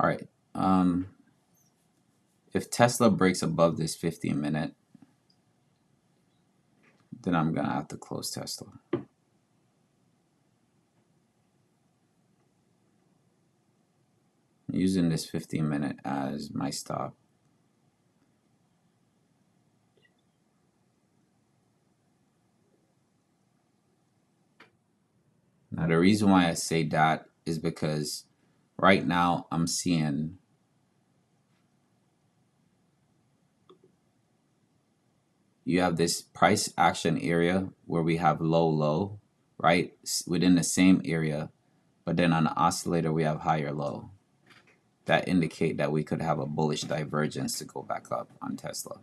All right. If Tesla breaks above this 15-minute, then I'm gonna have to close Tesla. I'm using this 15-minute as my stop. Now the reason why I say that is because right now I'm seeing you have this price action area where we have low, right? Within the same area, but then on the oscillator we have higher low. That indicate that we could have a bullish divergence to go back up on Tesla.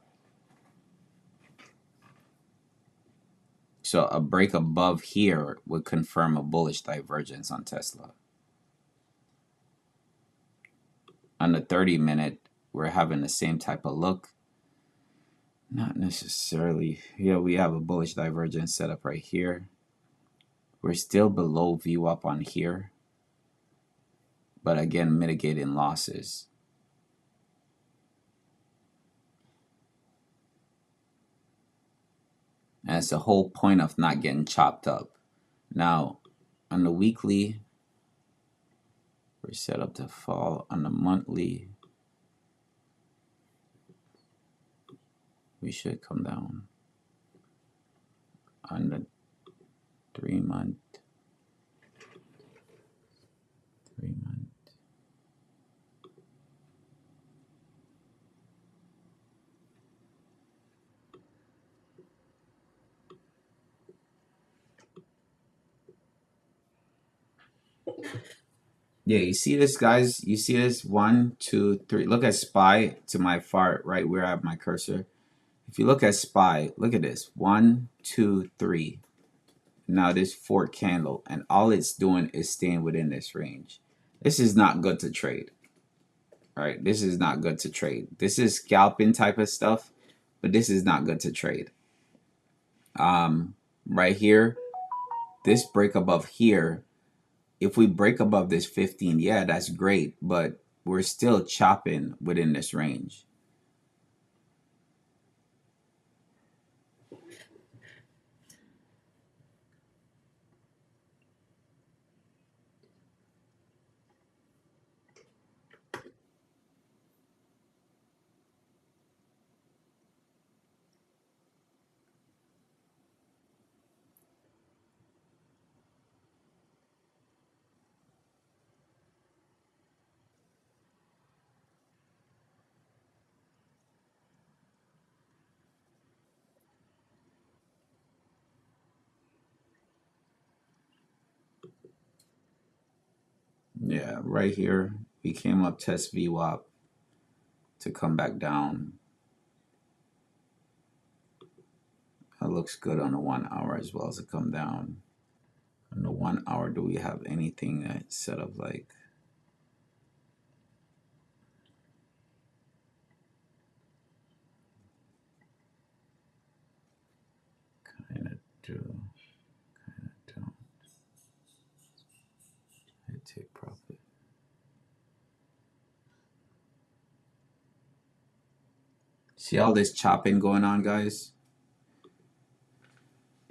So a break above here would confirm a bullish divergence on Tesla. On the 30-minute, we're having the same type of look. Not necessarily. Yeah, we have a bullish divergence set up right here. We're still below VWAP on here, but again, mitigating losses. And it's the whole point of not getting chopped up. Now, on the weekly, we're set up to fall. On the monthly, we should come down. On the 3-month, yeah, you see this, guys? You see this? 1, 2, 3. Look at SPY to my far right where I have my cursor. If you look at SPY, look at this. 1, 2, 3. Now this fourth candle, and all it's doing is staying within this range. This is not good to trade. Right? This is not good to trade. This is scalping type of stuff, but this is not good to trade. Right here, this break above here, if we break above this 15, yeah, that's great, but we're still chopping within this range. Yeah, right here, we came up test VWAP. to come back down. That looks good on the 1 hour as well as to come down. On the 1 hour, do we have anything that's set up like? Kind of do. Don't. I take profit. See all this chopping going on, guys?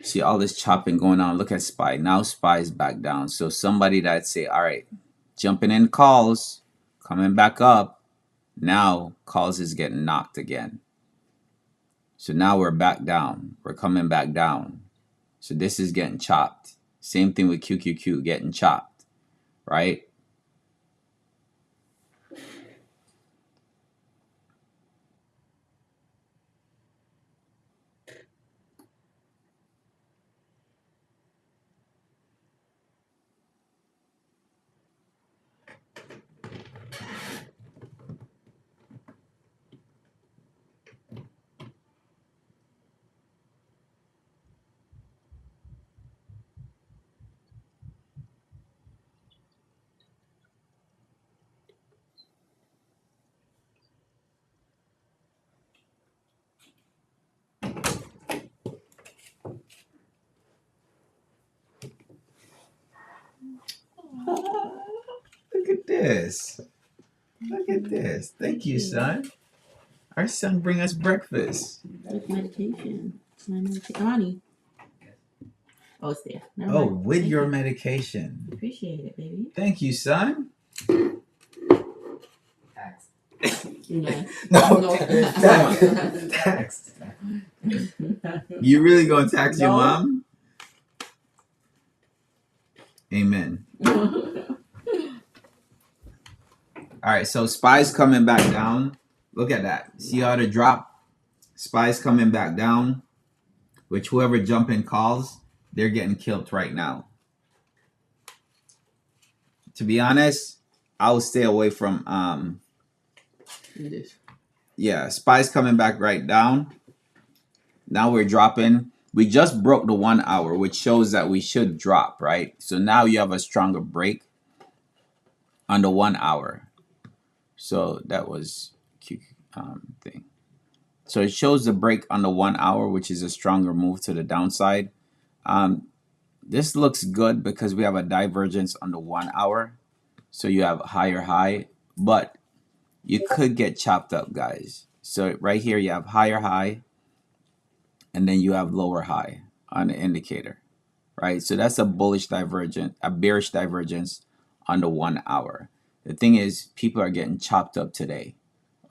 See all this chopping going on. Look at SPY. Now SPY is back down. So somebody that say, all right, jumping in calls, coming back up. Now calls is getting knocked again. So now we're back down. We're coming back down. So this is getting chopped. Same thing with QQQ getting chopped, right? Look at this. Look at this. Thank you, son. Our son bring us breakfast. With medication. It's my medication. Ronnie. Oh, it's there. Never Oh, mind. with Thank your you. medication. Appreciate it, baby. Thank you, son. Tax. No, tax. You really gonna tax your No. mom? Amen. All right, so SPY's coming back down. Look at that. See how the drop? SPY's coming back down. Which whoever jump in calls, they're getting killed right now. To be honest, I will stay away from This. yeah, SPY's coming back right down. Now we're dropping. We just broke the 1 hour, which shows that we should drop, right? So now you have a stronger break on the 1 hour. So that was thing. So it shows the break on the 1 hour, which is a stronger move to the downside. This looks good because we have a divergence on the 1 hour. So you have a higher high, but you could get chopped up, guys. So right here you have higher high, and then you have lower high on the indicator, right? So that's a bearish divergence on the 1 hour. The thing is, people are getting chopped up today,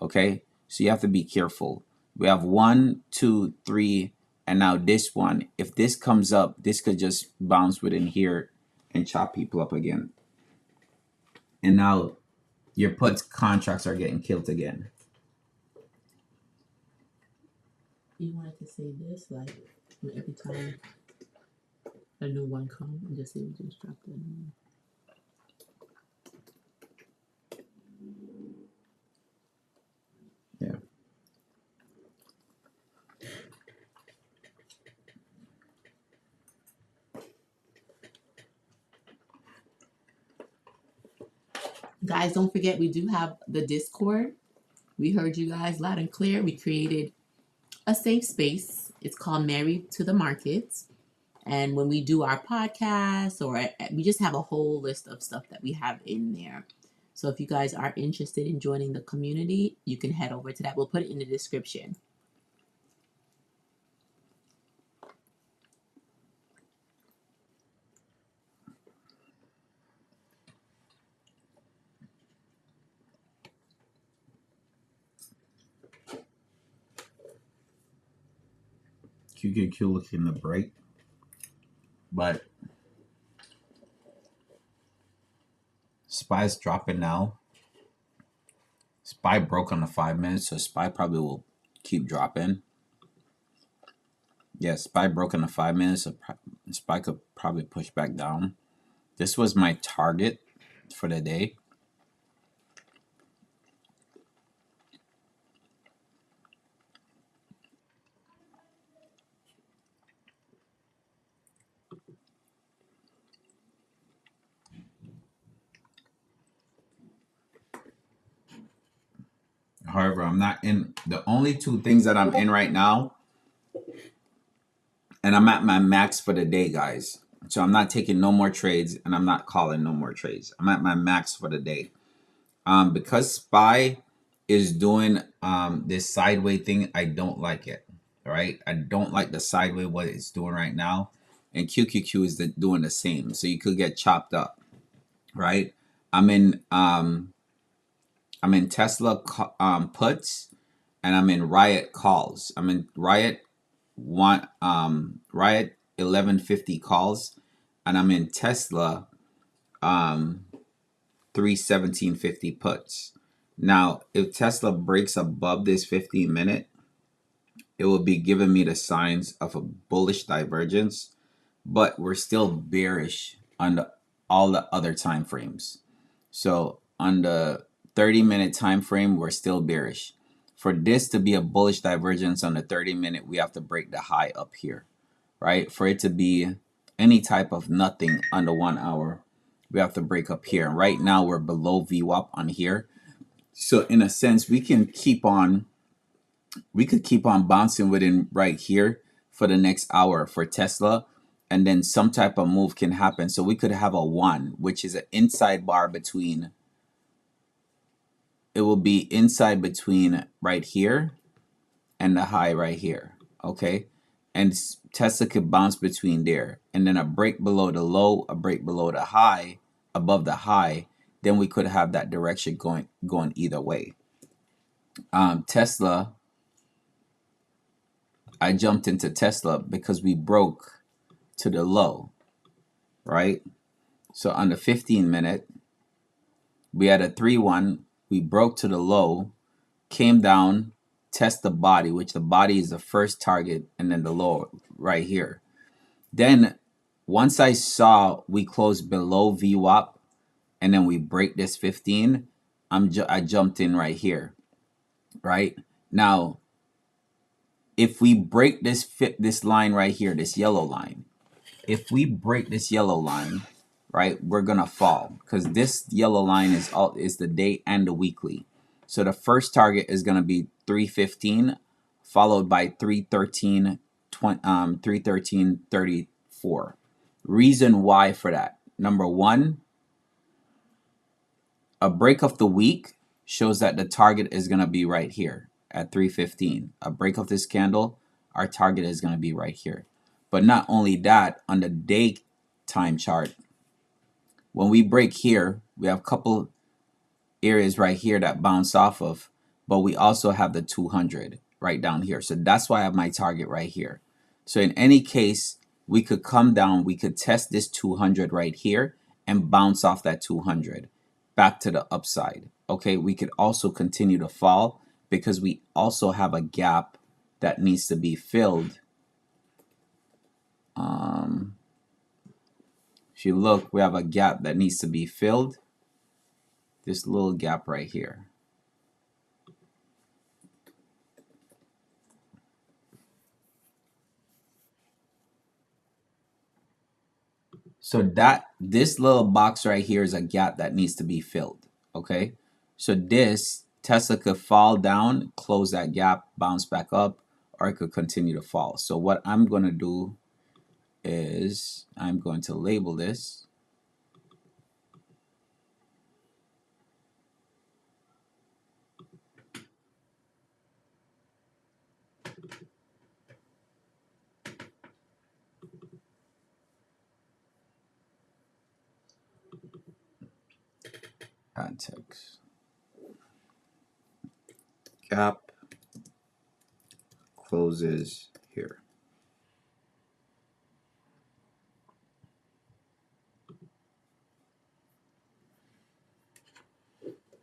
okay? So you have to be careful. We have 1, 2, 3, and now this one. If this comes up, this could just bounce within here and chop people up again. And now your puts contracts are getting killed again. You wanted to say this, like every time a new one comes, and just say we just dropped it. Yeah. Guys, don't forget we do have the Discord. We heard you guys loud and clear. We created a safe space. It's called Married to the Markets. And when we do our podcast, or we just have a whole list of stuff that we have in there. So if you guys are interested in joining the community, you can head over to that. We'll put it in the description. QQQ looking to break, but SPY's dropping now. SPY broke on the 5 minutes, so SPY probably will keep dropping. Yeah, SPY broke in the 5 minutes, so SPY could probably push back down. This was my target for the day. However, I'm not in the only two things that I'm in right now, and I'm at my max for the day, guys. So I'm not taking no more trades, and I'm not calling no more trades. I'm at my max for the day. Because SPY is doing this sideways thing, I don't like it. All right, I don't like the sideways what it's doing right now, and QQQ is doing the same. So you could get chopped up, right? I'm in Tesla puts, and I'm in Riot calls. I'm in Riot 1150 calls, and I'm in Tesla 31750 puts. Now, if Tesla breaks above this 15-minute, it will be giving me the signs of a bullish divergence, but we're still bearish on all the other time frames. So on the 30-minute time frame, we're still bearish. For this to be a bullish divergence on the 30-minute, we have to break the high up here, right? For it to be any type of nothing on the 1 hour, we have to break up here. And right now we're below VWAP on here. So in a sense, we could keep on bouncing within right here for the next hour for Tesla, and then some type of move can happen. So we could have a 1, which is an inside bar between, it will be inside between right here and the high right here, okay? And Tesla could bounce between there, and then a break below the low, a break below the high, above the high, then we could have that direction going either way. Tesla, I jumped into Tesla because we broke to the low, right? So on the 15-minute, we had a 3-1, we broke to the low, came down, test the body, which the body is the first target, and then the low right here. Then once I saw we closed below VWAP, and then we break this 15, I jumped in right here, right? Now, if we break this line right here, this yellow line, if we break this yellow line, right, we're gonna fall, because this yellow line is the day and the weekly. So the first target is gonna be 315, followed by 313, 313.34. Reason why for that: number one, a break of the week shows that the target is gonna be right here at 315. A break of this candle, our target is gonna be right here. But not only that, on the day time chart, when we break here, we have a couple areas right here that bounce off of, but we also have the 200 right down here. So that's why I have my target right here. So in any case, we could come down, we could test this 200 right here and bounce off that 200 back to the upside. Okay, we could also continue to fall because we also have a gap that needs to be filled. If you look, we have a gap that needs to be filled. This little gap right here. So this little box right here is a gap that needs to be filled. Okay, so this Tesla could fall down, close that gap, bounce back up, or it could continue to fall. So what I'm going to do is I'm going to label this. Context. Gap closes here.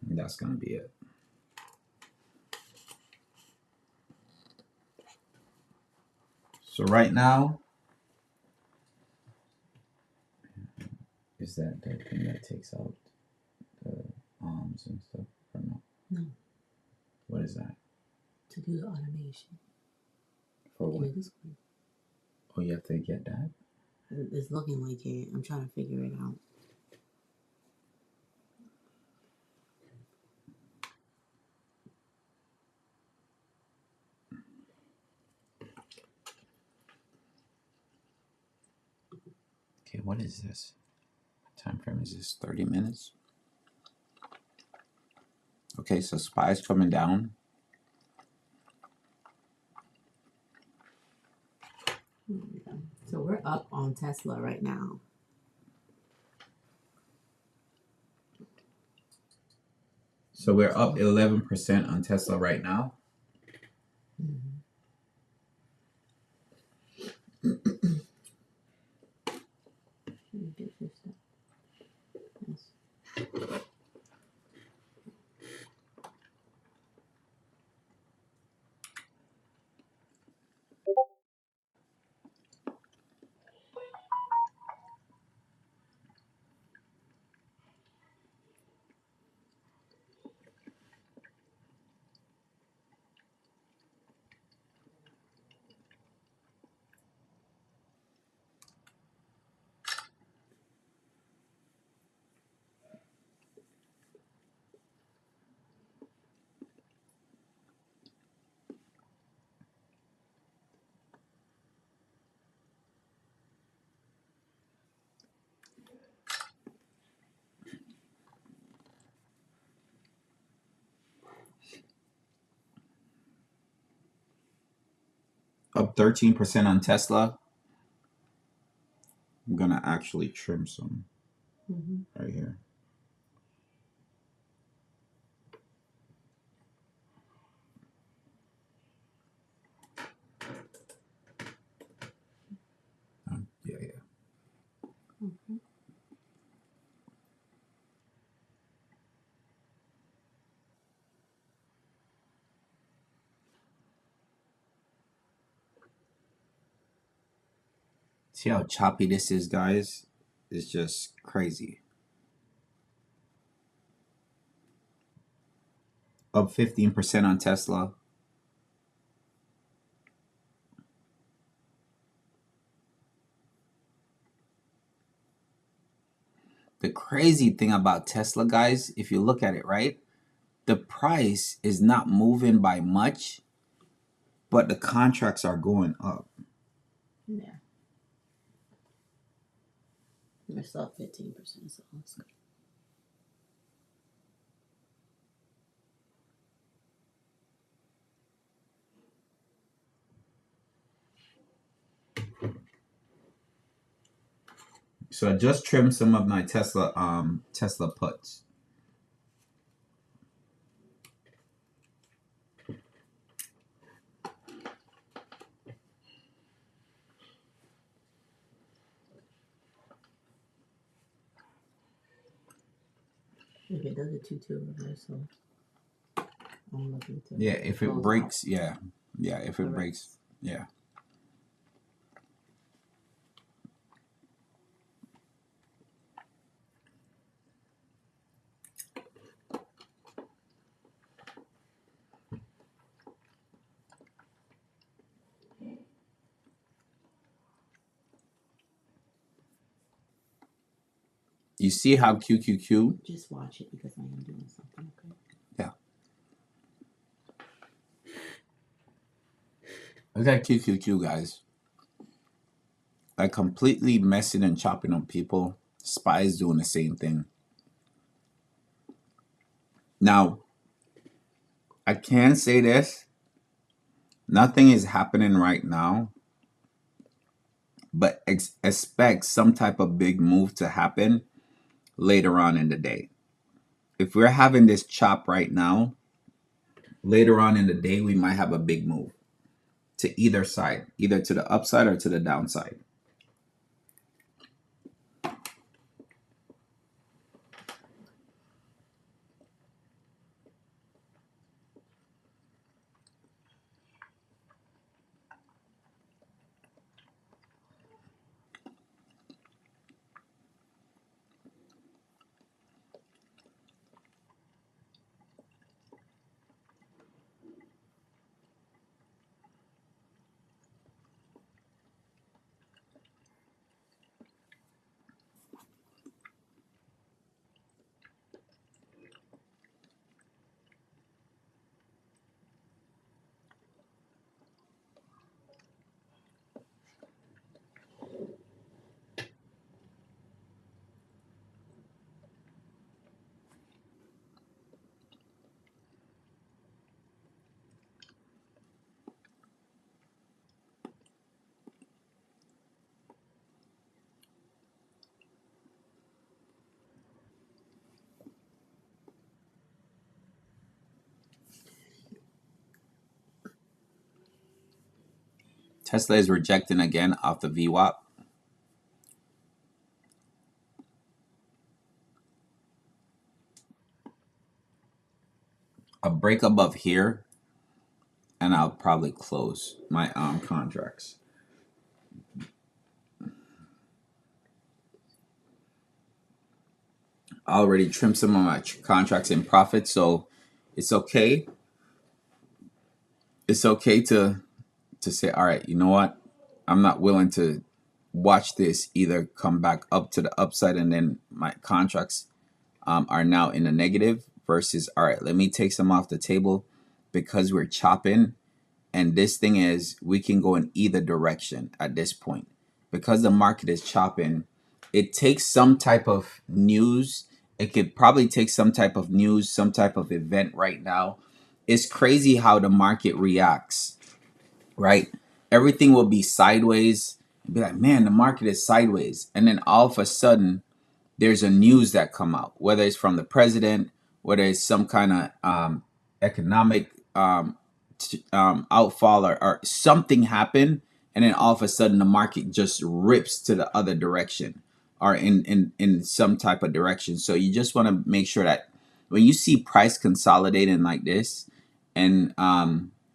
And that's going to be it. So right now, is that the thing that takes out the arms and stuff? Or no? No. What is that? To do the automation. For what? Oh, you have to get that? It's looking like it. I'm trying to figure it out. Wait, what is this? What time frame is this? 30 minutes? Okay, so SPY's coming down. So we're up on Tesla right now. So we're up 11% on Tesla right now. Up 13% on Tesla. I'm gonna actually trim some right here. Yeah. See how choppy this is, guys? It's just crazy. Up 15% on Tesla. The crazy thing about Tesla, guys, if you look at it, right? The price is not moving by much, but the contracts are going up. Yeah. We're still up 15%, so that's good. So I just trimmed some of my Tesla puts. If it does a 2-2 reversal, I'm looking to. Yeah, if it breaks, yeah, if it breaks, yeah. You see how QQQ? Just watch it because I am doing something, okay? Yeah. Look at QQQ, guys. Like completely messing and chopping on people. SPY's doing the same thing. Now, I can say this. Nothing is happening right now, but expect some type of big move to happen later on in the day. If we're having this chop right now, later on in the day, we might have a big move to either side, either to the upside or to the downside. Tesla is rejecting again off the VWAP. A break above here, and I'll probably close my contracts. I already trimmed some of my contracts in profit, so it's okay. It's okay to say, all right, you know what? I'm not willing to watch this either come back up to the upside and then my contracts are now in the negative versus, all right, let me take some off the table because we're chopping. And this thing is, we can go in either direction at this point because the market is chopping. It takes some type of news. It could probably take some type of news, some type of event right now. It's crazy how the market reacts, right? Everything will be sideways. Be like, man, the market is sideways. And then all of a sudden, there's a news that come out, whether it's from the president, whether it's some kind of economic outfall or something happen, and then all of a sudden the market just rips to the other direction or in some type of direction. So you just want to make sure that when you see price consolidating like this, and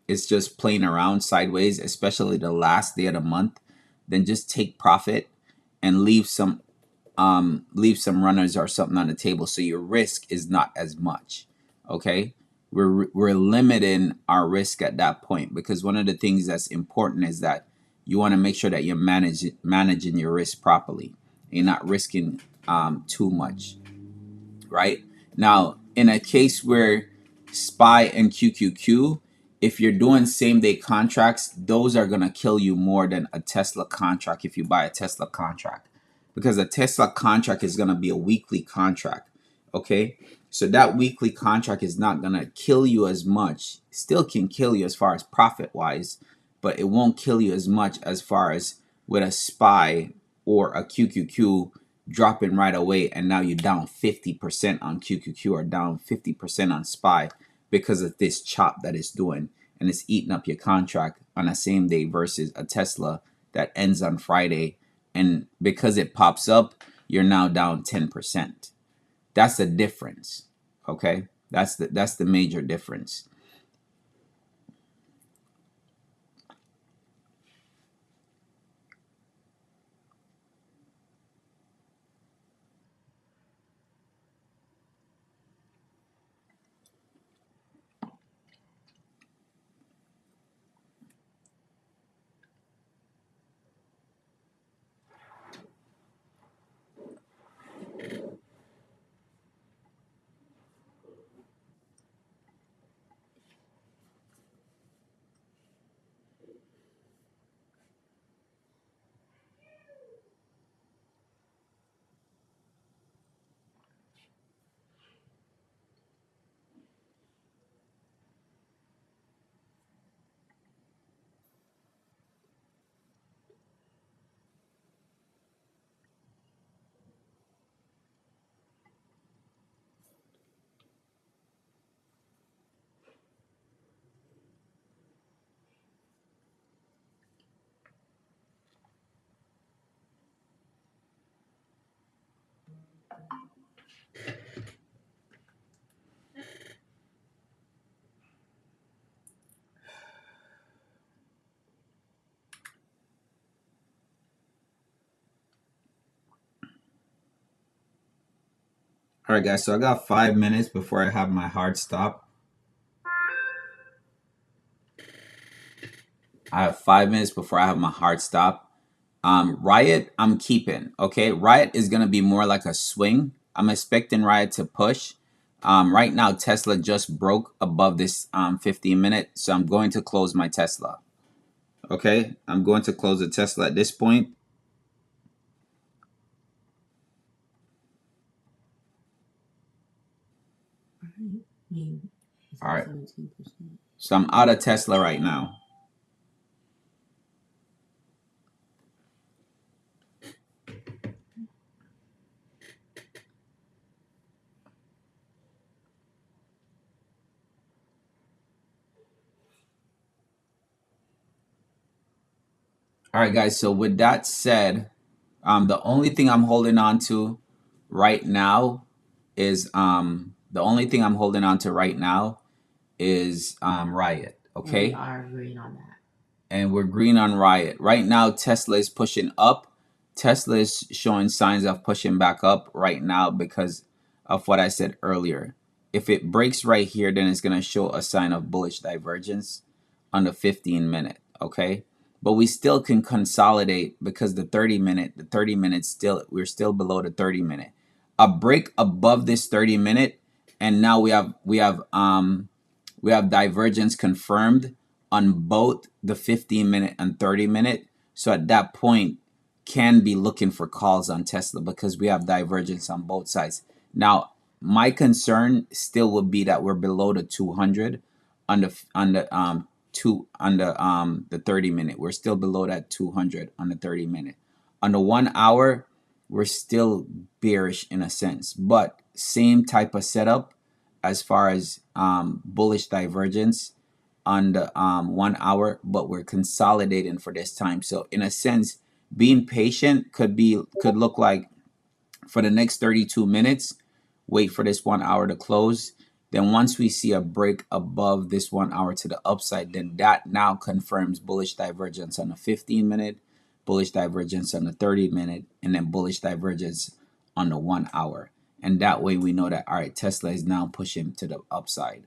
it's just playing around sideways, especially the last day of the month, then just take profit and leave some runners or something on the table so your risk is not as much. Okay, we're limiting our risk at that point because one of the things that's important is that you want to make sure that you're managing your risk properly. You're not risking too much, right? Now, in a case where SPY and QQQ, if you're doing same day contracts, those are going to kill you more than a Tesla contract if you buy a Tesla contract. Because a Tesla contract is going to be a weekly contract. Okay? So that weekly contract is not going to kill you as much. Still can kill you as far as profit wise, but it won't kill you as much as far as with a SPY or a QQQ dropping right away, and now you're down 50% on QQQ or down 50% on SPY because of this chop that it's doing, and it's eating up your contract on a same day versus a Tesla that ends on Friday, and because it pops up, you're now down 10%. That's the difference. Okay, that's the major difference. All right, guys. So I got 5 minutes before I have my hard stop. I have 5 minutes before I have my hard stop. Riot, I'm keeping. Okay, Riot is gonna be more like a swing. I'm expecting Riot to push. Right now, Tesla just broke above this 15 minute, so I'm going to close my Tesla. Okay, I'm going to close the Tesla at this point. All right. So I'm out of Tesla right now. All right, guys. So with that said, the only thing I'm holding on to right now is Riot. And we Okay, are agreeing on that. and we're green on Riot. Right now, Tesla is pushing up. Tesla is showing signs of pushing back up right now because of what I said earlier. If it breaks right here, then it's going to show a sign of bullish divergence on the 15-minute, okay? But we still can consolidate because the 30-minute still, we're still below the 30-minute. A break above this 30-minute, and now we have divergence confirmed on both the 15-minute and 30-minute. So at that point, can be looking for calls on Tesla because we have divergence on both sides. Now, my concern still would be that we're below the 200 on the 30-minute. We're still below that 200 on the 30-minute. On the 1 hour, we're still bearish in a sense, but same type of setup as far as bullish divergence on the 1 hour, but we're consolidating for this time. So in a sense, being patient could look like for the next 32 minutes, wait for this 1 hour to close. Then once we see a break above this 1 hour to the upside, then that now confirms bullish divergence on the 15-minute, bullish divergence on the 30-minute, and then bullish divergence on the 1 hour. And that way we know that, all right, Tesla is now pushing to the upside.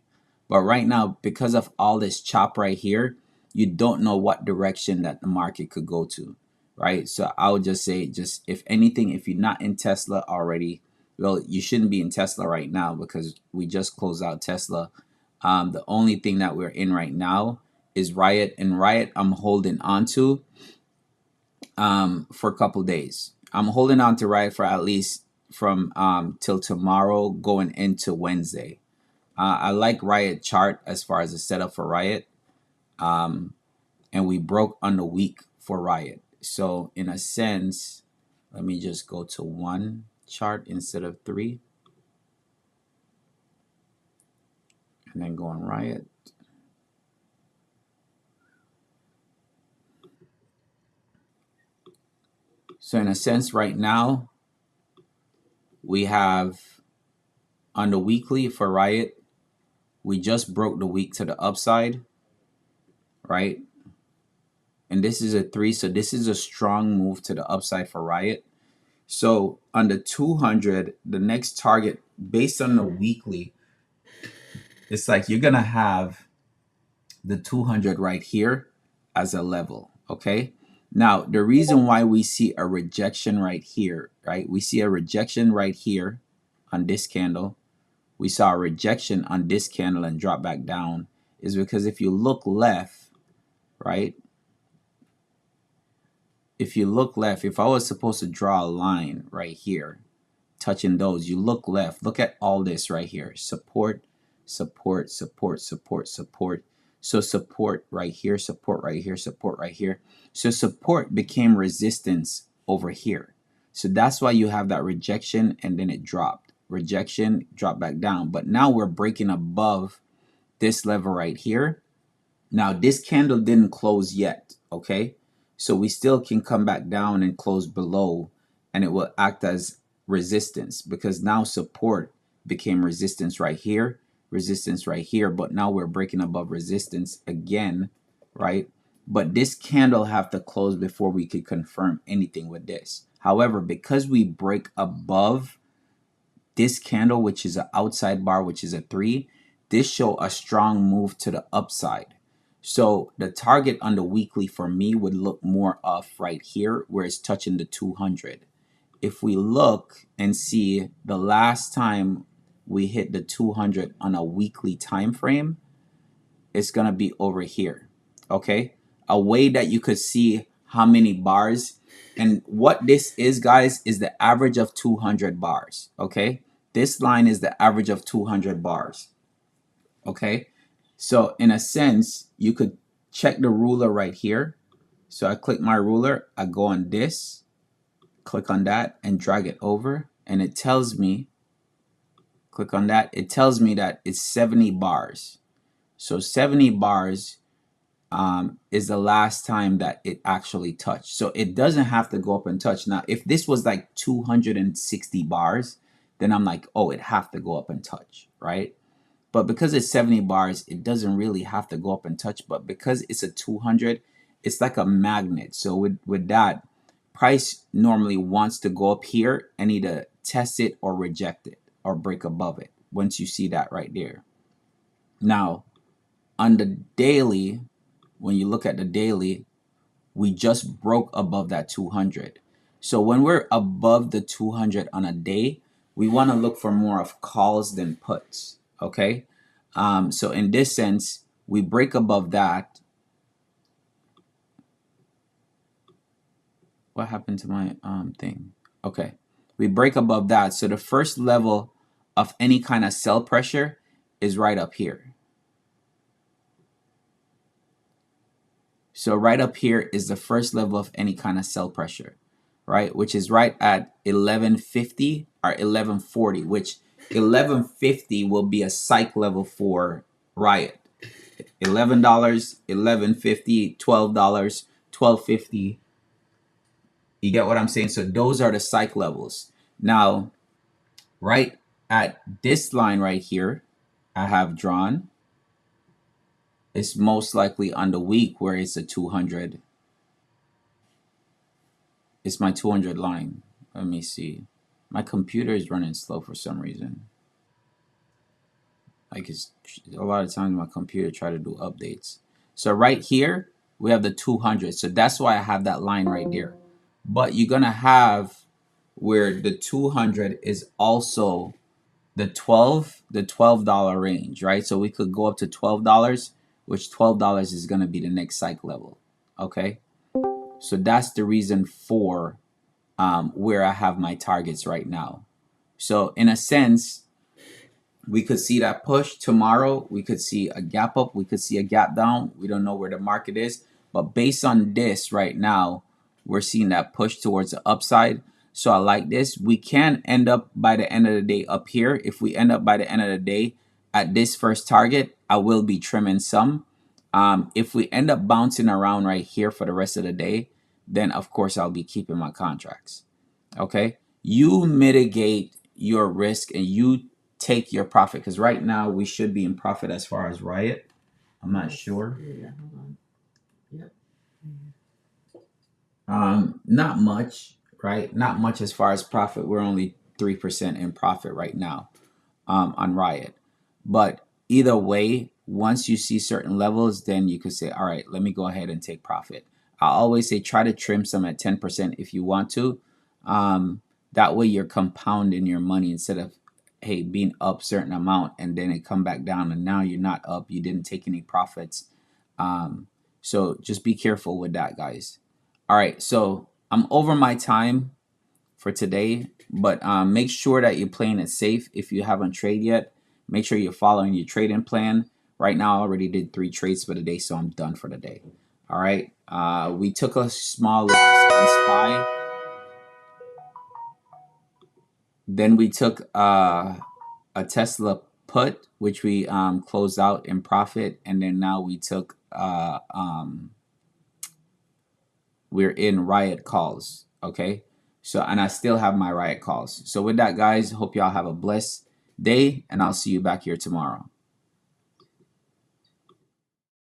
But right now, because of all this chop right here, you don't know what direction that the market could go to, right? So I would just say, just if anything, if you're not in Tesla already, well, you shouldn't be in Tesla right now because we just closed out Tesla. The only thing that we're in right now is Riot, and Riot I'm holding on to for a couple days. I'm holding on to Riot for at least from till tomorrow going into Wednesday. I like Riot chart as far as the setup for Riot. And we broke on the week for Riot. So in a sense, let me just go to one chart instead of three. And then go on Riot. So in a sense, right now, we have on the weekly for Riot, we just broke the week to the upside, right? And this is a 3, so this is a strong move to the upside for Riot. So on the 200, the next target based on the weekly, it's like you're going to have the 200 right here as a level, okay? Now, the reason why we see a rejection right here, right? We see a rejection right here on this candle. We saw a rejection on this candle and drop back down is because if you look left, right? If you look left, if I was supposed to draw a line right here, touching those, you look left, look at all this right here. Support, support, support, support, support. So support right here, support right here, support right here. So support became resistance over here. So that's why you have that rejection and then it dropped. Rejection, drop back down. But now we're breaking above this level right here. Now this candle didn't close yet, okay? So we still can come back down and close below and it will act as resistance because now support became resistance right here, but now we're breaking above resistance again, right? But this candle have to close before we could confirm anything with this. However, because we break above this candle, which is an outside bar, which is a 3, this show a strong move to the upside. So the target on the weekly for me would look more off right here where it's touching the 200. If we look and see the last time we hit the 200 on a weekly time frame, it's going to be over here. Okay? A way that you could see how many bars. And what this is, guys, is the average of 200 bars. Okay? This line is the average of 200 bars. Okay? So in a sense, you could check the ruler right here. So I click my ruler, I go on this, click on that and drag it over. And it tells me, click on that, it tells me that it's 70 bars. So 70 bars, is the last time that it actually touched. So it doesn't have to go up and touch. Now, if this was like 260 bars, then I'm like, oh, it have to go up and touch, right? But because it's 70 bars, it doesn't really have to go up and touch. But because it's a 200, it's like a magnet. So with that, price normally wants to go up here and either test it or reject it or break above it once you see that right there. Now, on the daily, when you look at the daily, we just broke above that 200. So when we're above the 200 on a day, we want to look for more of calls than puts. Okay. So in this sense, we break above that. What happened to my thing? Okay. We break above that. So the first level of any kind of sell pressure is right up here. So right up here is the first level of any kind of sell pressure, right? Which is right at 1150 or 1140, which 1150 will be a psych level for Riot. $11, $11.50, $12, $12.50. You get what I'm saying? So those are the psych levels. Now, right at this line right here, I have drawn. It's most likely on the week where it's a 200. It's my 200 line. Let me see. My computer is running slow for some reason. Like it's a lot of times my computer try to do updates. So right here we have the 200. So that's why I have that line right there. But you're gonna have where the 200 is also the $12 range, right? So we could go up to $12, which $12 is gonna be the next psych level. Okay, so that's the reason for where I have my targets right now. So in a sense, we could see that push tomorrow. We could see a gap up. We could see a gap down. We don't know where the market is. But based on this right now, we're seeing that push towards the upside. So I like this. We can end up by the end of the day up here. If we end up by the end of the day at this first target, I will be trimming some. If we end up bouncing around right here for the rest of the day, then of course I'll be keeping my contracts. Okay. You mitigate your risk and you take your profit, because right now we should be in profit as far as Riot. I'm not sure. Yeah, hold on. Yep. Not much, right? Not much as far as profit. We're only 3% in profit right now on Riot. But either way, once you see certain levels, then you could say, all right, let me go ahead and take profit. I always say try to trim some at 10% if you want to. That way you're compounding your money instead of, hey, being up certain amount and then it come back down and now you're not up. You didn't take any profits. So just be careful with that, guys. All right, so I'm over my time for today, but make sure that you're playing it safe. If you haven't traded yet, make sure you're following your trading plan. Right now, I already did 3 trades for the day, so I'm done for the day. All right, we took a small loss on SPY. Then we took a Tesla put, which we closed out in profit, and then now we took we're in Riot calls. Okay, so and I still have my Riot calls. So with that, guys, hope y'all have a blessed day, and I'll see you back here tomorrow.